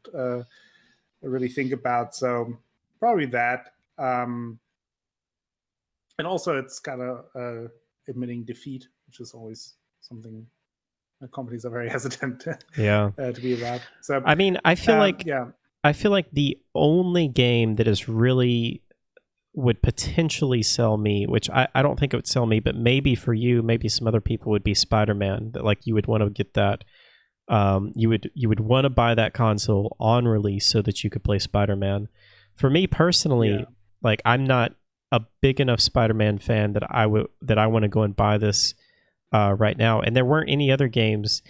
really think about. So probably that. And also, it's kind of admitting defeat, which is always something companies are very hesitant to be about. So I mean, I feel like the only game that is really would potentially sell me, which I don't think it would sell me, but maybe for you, maybe some other people, would be Spider-Man. That like you would want to get that. You would want to buy that console on release so that you could play Spider-Man. For me personally, like I'm not a big enough Spider-Man fan that I want to go and buy this right now. And there weren't any other games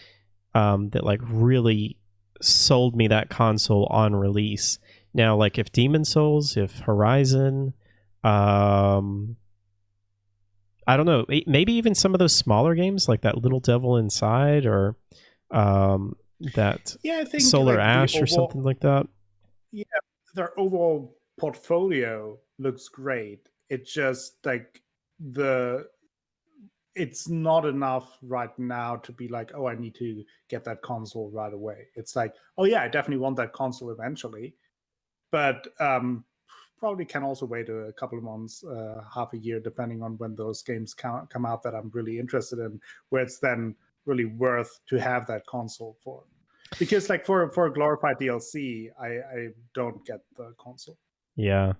that like really sold me that console on release. Now, like if Demon Souls, if Horizon, I don't know, maybe even some of those smaller games like that Little Devil Inside or that I think Solar like Ash or something like that. Yeah, their overall portfolio looks great. It's just like it's not enough right now to be like, oh, I need to get that console right away. It's like, oh yeah, I definitely want that console eventually, but probably can also wait a couple of months, half a year, depending on when those games come out that I'm really interested in, where it's then really worth to have that console for. Because like for a glorified DLC, I don't get the console. Yeah.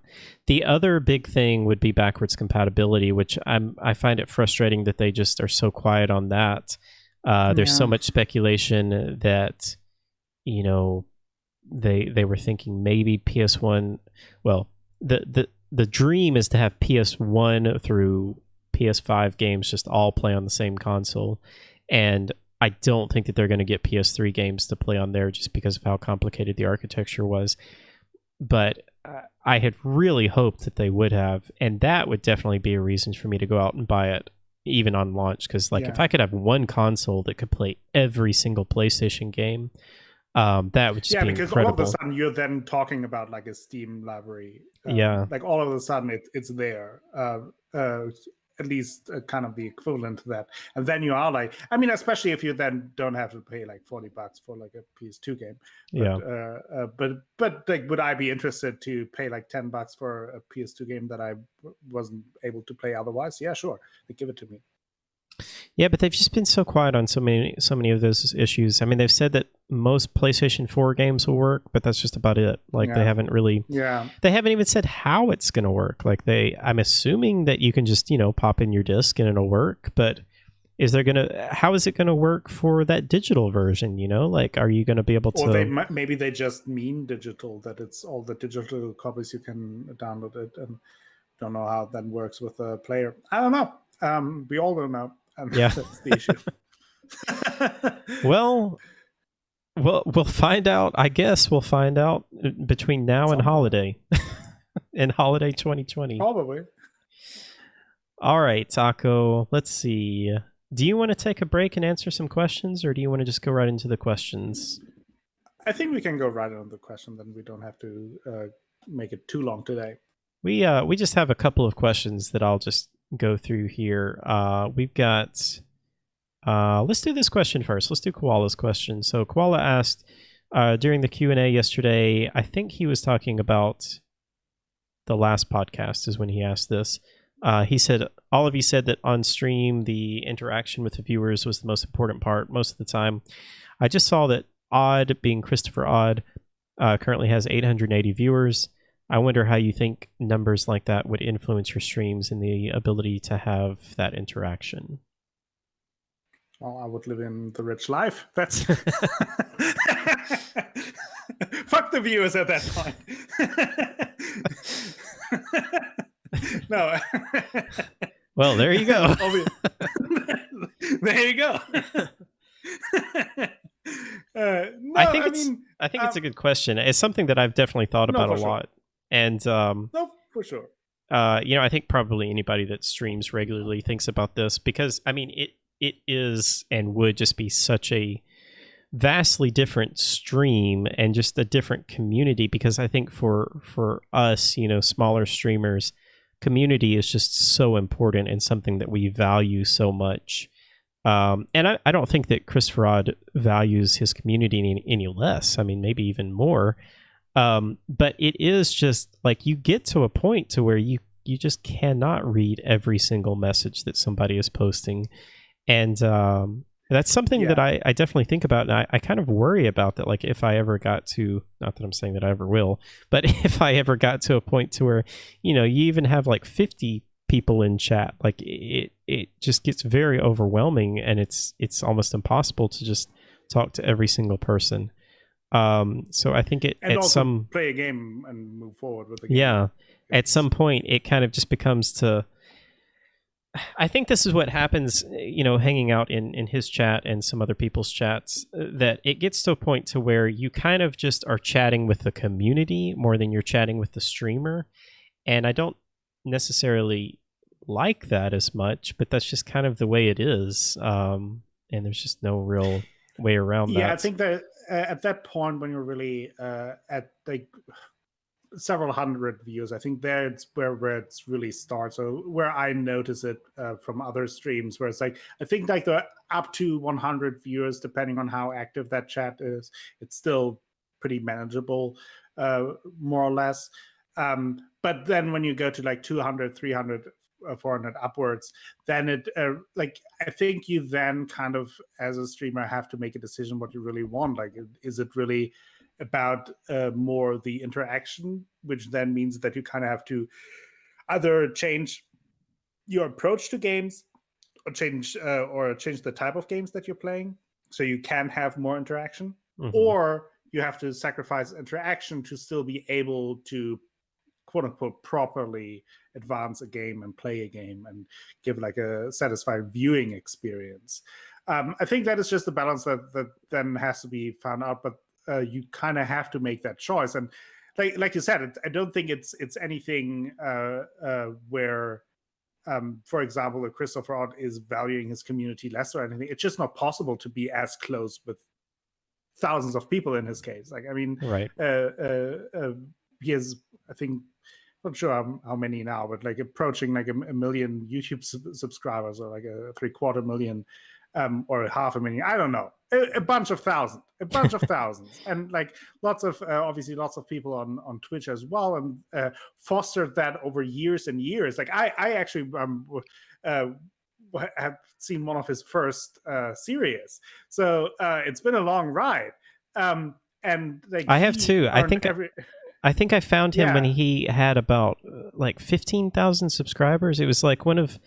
The other big thing would be backwards compatibility, which I find it frustrating that they just are so quiet on that. There's so much speculation that, you know, they were thinking maybe PS1. Well, the dream is to have PS1 through PS5 games just all play on the same console, and I don't think that they're going to get PS3 games to play on there just because of how complicated the architecture was. But I had really hoped that they would have, and that would definitely be a reason for me to go out and buy it even on launch, because like if I could have one console that could play every single PlayStation game, that would just be because incredible. all of a sudden you're then talking about like a Steam library. Like all of a sudden it's there. At least kind of the equivalent to that. And then you are like, I mean, especially if you then don't have to pay like $40 for like a PS2 game. But like, would I be interested to pay like $10 for a PS2 game that I wasn't able to play otherwise? Yeah, sure. Like, give it to me. Yeah, but they've just been so quiet on so many of those issues. I mean, they've said that most PlayStation 4 games will work, but that's just about it. Like they haven't really they haven't even said how it's going to work. Like I'm assuming that you can just, pop in your disc and it'll work, but how is it going to work for that digital version, Like are you going to be able to Or maybe they just mean digital, that it's all the digital copies you can download it, and don't know how that works with a player. I don't know. We all don't know. That's the issue. Well, we'll find out. I guess we'll find out between now and holiday. In holiday 2020. Probably. All right, Taco. Let's see. Do you want to take a break and answer some questions, or do you want to just go right into the questions? I think we can go right on the question, then we don't have to make it too long today. We just have a couple of questions that I'll just go through here. We've got let's do this question first. Let's do Koala's question. So Koala asked during the Q&A yesterday, I think he was talking about the last podcast is when he asked this. He said, all of you said that on stream the interaction with the viewers was the most important part most of the time. I just saw that Odd, being Christopher Odd, currently has 880 viewers. I wonder how you think numbers like that would influence your streams and the ability to have that interaction. Well, I would live in the rich life. That's fuck the viewers at that point. No. Well, there you go. There you go. No, I think it's a good question. It's something that I've definitely thought about a lot. And no, for sure. I think probably anybody that streams regularly thinks about this, because I mean it is and would just be such a vastly different stream and just a different community, because I think for us, smaller streamers, community is just so important and something that we value so much. And I don't think that Christopher Odd values his community any less. I mean, maybe even more. But it is just like you get to a point to where you just cannot read every single message that somebody is posting. And that's something that I definitely think about. And I kind of worry about that. Like if I ever got to, not that I'm saying that I ever will, but if I ever got to a point to where, you even have like 50 people in chat, like it just gets very overwhelming, and it's almost impossible to just talk to every single person. So I think play a game and move forward with the game. Yeah, at some point it kind of just becomes I think this is what happens, hanging out in his chat and some other people's chats, that it gets to a point to where you kind of just are chatting with the community more than you're chatting with the streamer. And I don't necessarily like that as much, but that's just kind of the way it is. And there's just no real way around that. Yeah, I think that at that point when you're really at like several hundred views, I think that's where it really starts. So where I notice it from other streams, where it's like, I think like the up to 100 viewers, depending on how active that chat is, it's still pretty manageable, more or less. But then when you go to like 200, 300, 400 upwards, then it I think you then kind of as a streamer have to make a decision what you really want. Like, is it really about more the interaction, which then means that you kind of have to either change your approach to games or change the type of games that you're playing so you can have more interaction, or you have to sacrifice interaction to still be able to quote unquote properly advance a game and play a game and give like a satisfying viewing experience. I think that is just the balance that then has to be found out, but you kind of have to make that choice. And like you said, I don't think it's anything where for example, Christopher Odd is valuing his community less or anything. It's just not possible to be as close with thousands of people in his case. Like, I mean, right. He has, I think, not sure how many now, but like approaching like a million YouTube subscribers, or like a 750,000 or 500,000. I don't know, a bunch of thousands, and like lots of obviously lots of people on Twitch as well, and fostered that over years and years. Like I actually have seen one of his first series, so it's been a long ride. And like I have too. I think I found him when he had about like 15,000 subscribers. It was like one of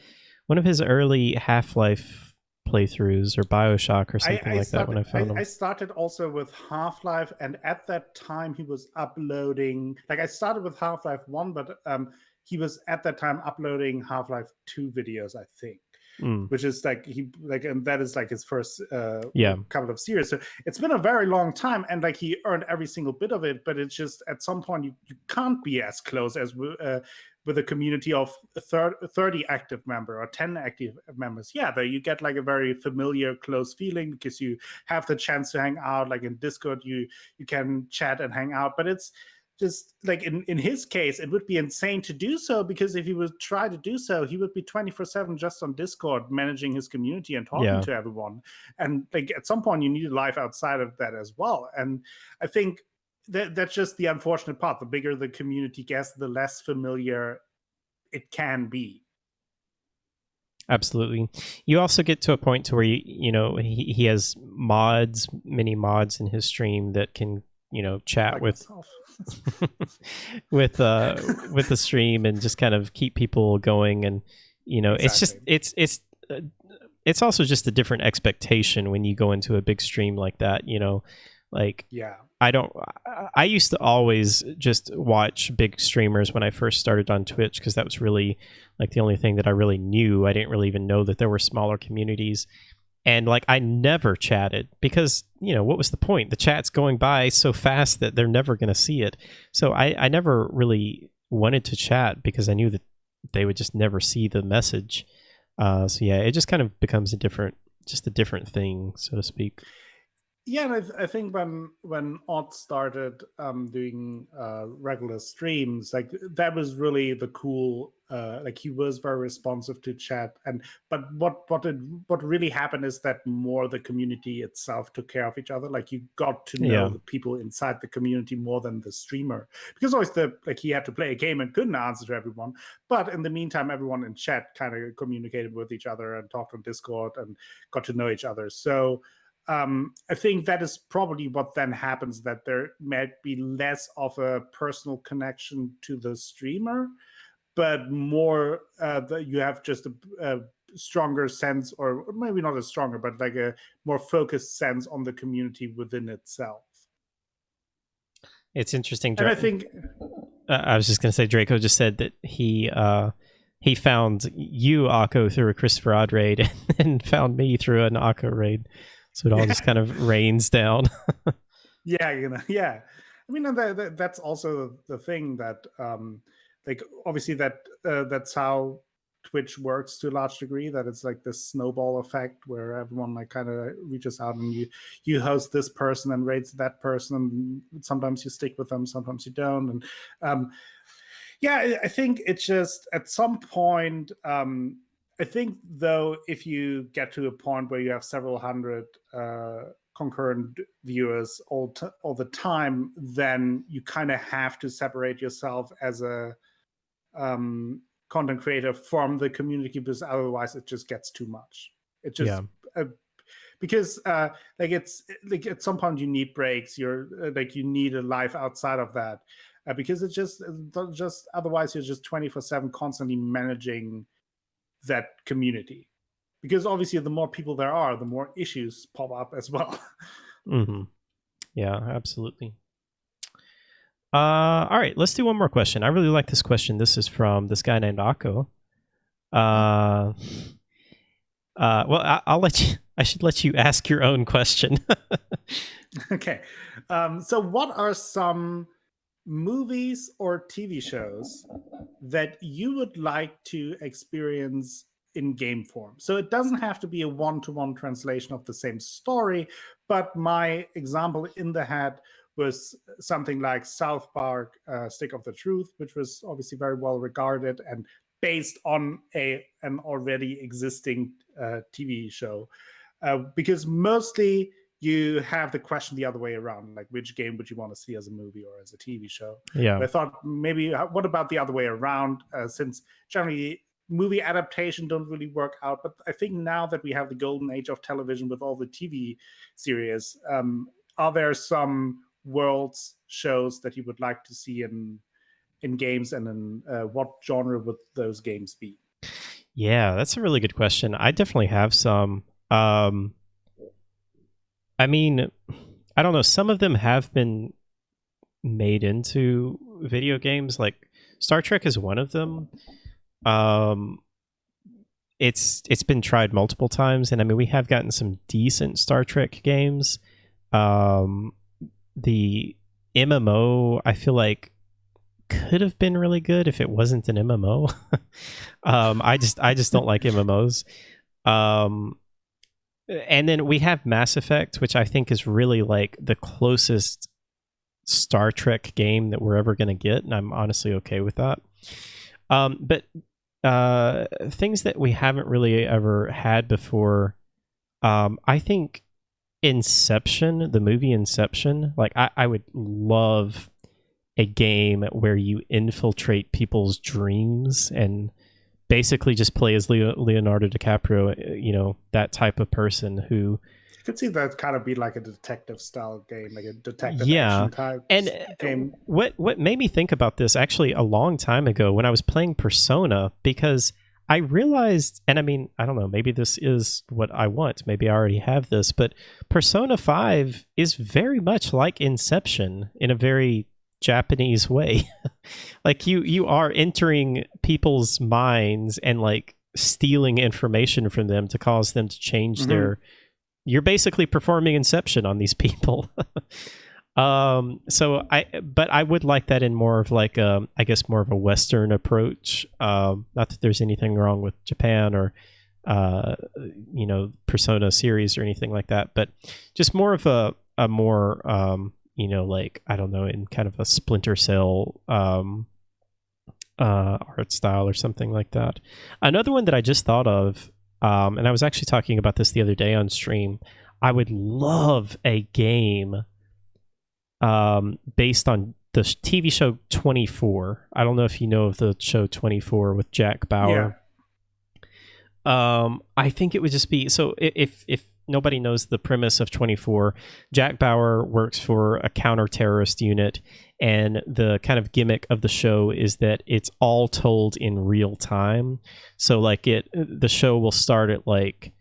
his early Half-Life playthroughs or BioShock or something like that when I found him. I started also with Half-Life, and at that time he was uploading, like I started with Half-Life 1, but he was at that time uploading Half-Life 2 videos, I think. Which is like and that is like his first couple of series. So it's been a very long time, and like he earned every single bit of it. But it's just at some point you can't be as close as with a community of 30 active member or 10 active members. Yeah, there you get like a very familiar, close feeling because you have the chance to hang out. Like in Discord, you can chat and hang out, but it's just like in his case, it would be insane to do so, because if he would try to do so, he would be 24/7 just on Discord managing his community and talking to everyone. And like at some point you need a life outside of that as well. And I think that's just the unfortunate part. The bigger the community gets, the less familiar it can be. Absolutely. You also get to a point to where he has many mods in his stream that can chat like with with the stream and just kind of keep people going. And exactly. It's also just a different expectation when you go into a big stream like that. I used to always just watch big streamers when I first started on Twitch, because that was really like the only thing that I really knew. I didn't really even know that there were smaller communities. And like I never chatted because, what was the point? The chat's going by so fast that they're never going to see it. So I never really wanted to chat because I knew that they would just never see the message. So yeah, it just kind of becomes a different thing, so to speak. Yeah, and I think when Odd started doing regular streams, like that was really the cool. Like he was very responsive to chat, and but what really happened is that more the community itself took care of each other. Like you got to know Yeah. the people inside the community more than the streamer, because always he had to play a game and couldn't answer to everyone. But in the meantime, everyone in chat kind of communicated with each other and talked on Discord and got to know each other. So I think that is probably what then happens, that there might be less of a personal connection to the streamer, but more you have just a stronger sense, or maybe not as stronger, but like a more focused sense on the community within itself. It's interesting. And I think I was just going to say, Draco just said that he found you, Akko, through a Christopher Odd raid and found me through an Akko raid. So it all just kind of rains down. Yeah, yeah. I mean, that's also the thing that, like, obviously that's how Twitch works to a large degree. That it's like this snowball effect where everyone like kind of reaches out, and you host this person and rates that person. And sometimes you stick with them, sometimes you don't. And yeah, I think it's just at some point. I think though, if you get to a point where you have several hundred concurrent viewers all the time, then you kind of have to separate yourself as a content creator from the community, because otherwise it just gets too much. It just because like it's like at some point you need breaks. You're like you need a life outside of that, because it's just otherwise you're just 24/7 constantly managing that community, because obviously the more people there are, the more issues pop up as well. Mm-hmm. Yeah, absolutely. All right, let's do one more question. I really like this question. This is from this guy named Akko. Well, I'll let you. I should let you ask your own question. Okay, so what are some movies or TV shows that you would like to experience in game form? So it doesn't have to be a one-to-one translation of the same story, but my example in the head was something like South Park, Stick of the Truth, which was obviously very well regarded and based on an already existing TV show. Because mostly you have the question the other way around, like which game would you want to see as a movie or as a TV show? Yeah. But I thought maybe what about the other way around, since generally movie adaptation don't really work out. But I think now that we have the golden age of television with all the TV series, are there some worlds, shows that you would like to see in games, and in what genre would those games be? Yeah, that's a really good question. I definitely have some. I mean, I don't know. Some of them have been made into video games. Like Star Trek is one of them. It's been tried multiple times, and I mean we have gotten some decent Star Trek games. The MMO, I feel like, could have been really good if it wasn't an MMO. I just don't like MMOs. And then we have Mass Effect, which I think is really like the closest Star Trek game that we're ever going to get, and I'm honestly okay with that. But things that we haven't really ever had before, I think Inception, the movie Inception, like I would love a game where you infiltrate people's dreams and basically just play as Leonardo DiCaprio, you know, that type of person who... You could see that kind of be like a detective style game, like a detective action type game. What made me think about this actually a long time ago when I was playing Persona, because I realized, and I mean, I don't know, maybe this is what I want, maybe I already have this, but Persona 5 is very much like Inception in a very Japanese way. Like you are entering people's minds and like stealing information from them to cause them to change their... You're basically performing Inception on these people. So I would like that in more of like I guess more of a Western approach. Not that there's anything wrong with Japan or Persona series or anything like that, but just more of a more like, I don't know, in kind of a Splinter Cell art style or something like that. Another one that I just thought of, and I was actually talking about this the other day on stream. I would love a game based on the TV show 24. I don't know if you know of the show 24 with Jack Bauer. I think it would just be, so if nobody knows the premise of 24, Jack Bauer works for a counter-terrorist unit, and the kind of gimmick of the show is that it's all told in real time. So like the show will start at like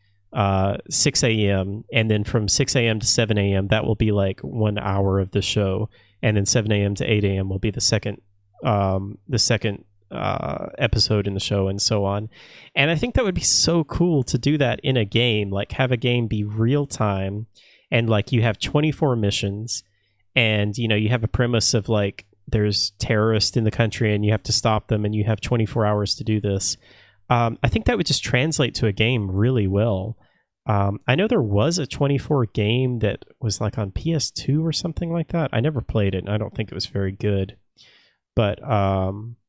6 a.m. and then from 6 a.m. to 7 a.m. that will be like 1 hour of the show, and then 7 a.m. to 8 a.m. will be the second episode in the show, and so on. And I think that would be so cool to do that in a game, like have a game be real time, and like you have 24 missions, and you have a premise of like there's terrorists in the country and you have to stop them, and you have 24 hours to do this. I think that would just translate to a game really well. I know there was a 24 game that was like on PS2 or something like that. I never played it, and I don't think it was very good. But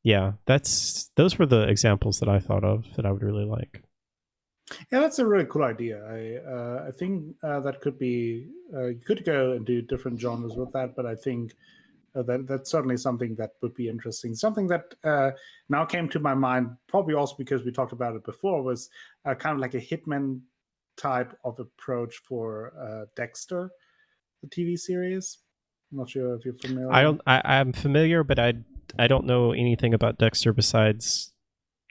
yeah, those were the examples that I thought of that I would really like. Yeah, that's a really cool idea. I think that could be, you could go and do different genres with that, but I think that's certainly something that would be interesting. Something that now came to my mind, probably also because we talked about it before, was kind of like a Hitman type of approach for Dexter, the TV series. I'm not sure if you're familiar. I'm familiar, but I don't know anything about Dexter besides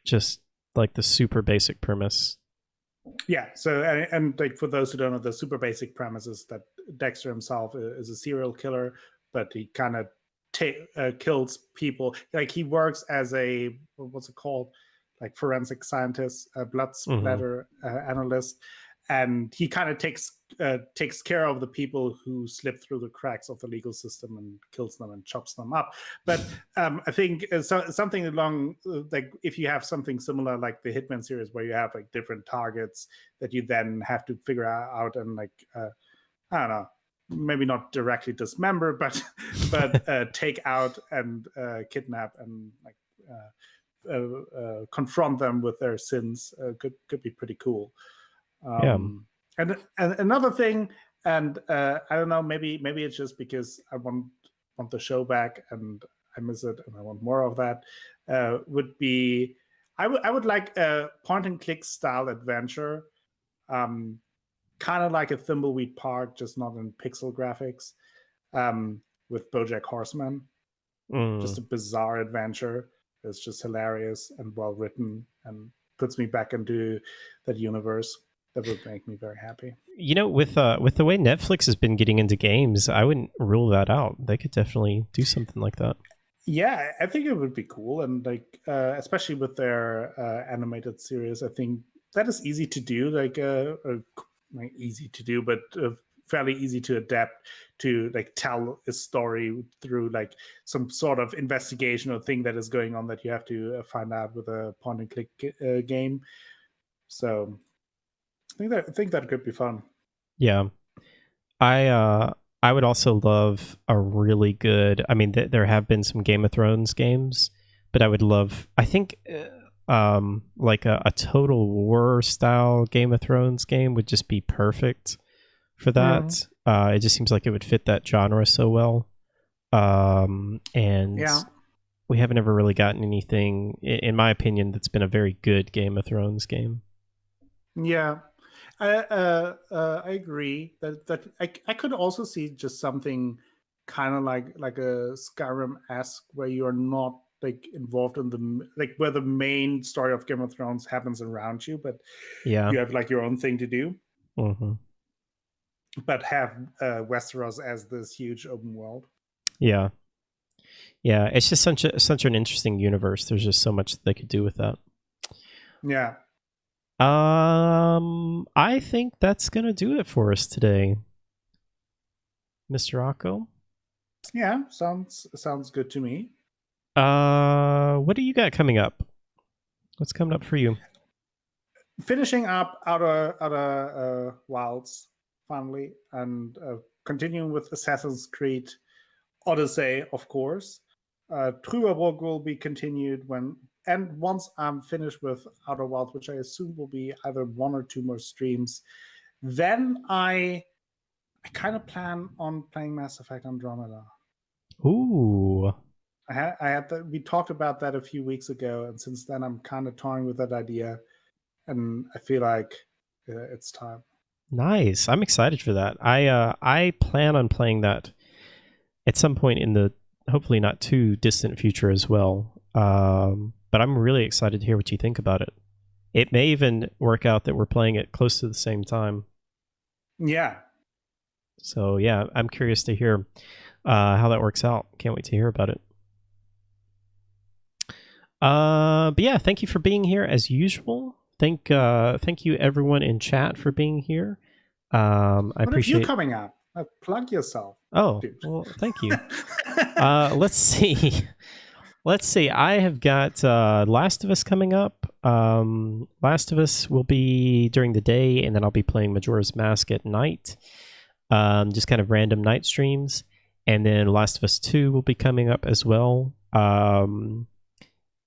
just like the super basic premise. Yeah. So, and like for those who don't know, the super basic premise is that Dexter himself is a serial killer, but he kind of kills people. Like he works as a, what's it called, like forensic scientist, a blood splatter analyst, and he kind of takes care of the people who slip through the cracks of the legal system and kills them and chops them up. But I think something along like if you have something similar like the Hitman series, where you have like different targets that you then have to figure out and like I don't know, maybe not directly dismember, but take out and kidnap and like confront them with their sins could be pretty cool. And another thing, and I don't know, maybe it's just because I want the show back and I miss it and I want more of that. Would be I would like a point and click style adventure, kind of like a Thimbleweed Park, just not in pixel graphics, with BoJack Horseman. Just a bizarre adventure. It's just hilarious and well written and puts me back into that universe. That would make me very happy. With the way Netflix has been getting into games, I wouldn't rule that out. They could definitely do something like that. Yeah, I think it would be cool, and like especially with their animated series, I think that is easy to do. Like easy to do, but fairly easy to adapt to, like tell a story through like some sort of investigation or thing that is going on that you have to find out with a point and click game. So I think that could be fun. Yeah, I would also love a really good. I mean, there have been some Game of Thrones games, but I would love. I think like a Total War style Game of Thrones game would just be perfect for that. Yeah. It just seems like it would fit that genre so well. And yeah, we haven't ever really gotten anything, in my opinion, that's been a very good Game of Thrones game. Yeah. I agree that I could also see just something kind of like a Skyrim-esque, where you are not like involved in the like where the main story of Game of Thrones happens around you, but yeah, you have like your own thing to do. Mm-hmm. But have Westeros as this huge open world. Yeah, yeah, it's just such an interesting universe. There's just so much that they could do with that. Yeah. I think that's gonna do it for us today, Mr. Akko. Yeah, sounds good to me. What do you got coming up? What's coming up for you? finishing up Outer Wilds finally, and continuing with Assassin's Creed Odyssey, of course. Trüberbrook will be continued once I'm finished with Outer Wilds, which I assume will be either 1 or 2 more streams. Then I kind of plan on playing Mass Effect Andromeda. Ooh. We talked about that a few weeks ago, and since then I'm kind of toying with that idea, and I feel like it's time. Nice. I'm excited for that. I plan on playing that at some point in the hopefully not too distant future as well. But I'm really excited to hear what you think about it. It may even work out that we're playing it close to the same time. Yeah. So yeah, I'm curious to hear how that works out. Can't wait to hear about it. But yeah, thank you for being here as usual. Thank you everyone in chat for being here. I appreciate you coming up. Plug yourself. Oh, dude. Well, thank you. Let's see. Let's see. I have got Last of Us coming up. Last of Us will be during the day, and then I'll be playing Majora's Mask at night. Just kind of random night streams. And then Last of Us 2 will be coming up as well.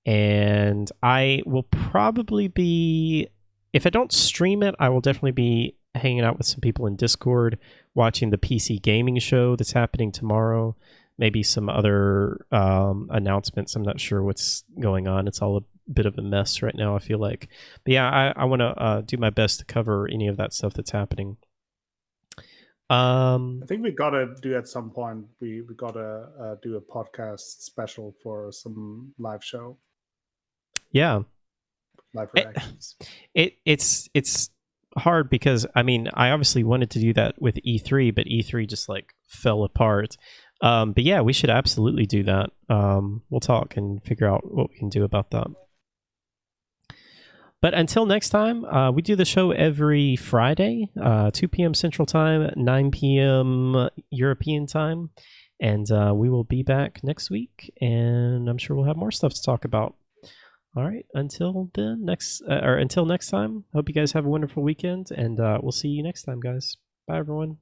And I will probably be, if I don't stream it, I will definitely be hanging out with some people in Discord, watching the PC gaming show that's happening tomorrow. Maybe some other announcements. I'm not sure what's going on. It's all a bit of a mess right now, I feel like. But yeah, I want to do my best to cover any of that stuff that's happening. I think we gotta do at some point. We gotta do a podcast special for some live show. Yeah, live reactions. It's hard because I mean I obviously wanted to do that with E3, but E3 just like fell apart. But yeah, we should absolutely do that. We'll talk and figure out what we can do about that. But until next time, we do the show every Friday, 2 p.m. Central Time, 9 p.m. European Time. And we will be back next week, and I'm sure we'll have more stuff to talk about. All right, until next time, hope you guys have a wonderful weekend, and we'll see you next time, guys. Bye, everyone.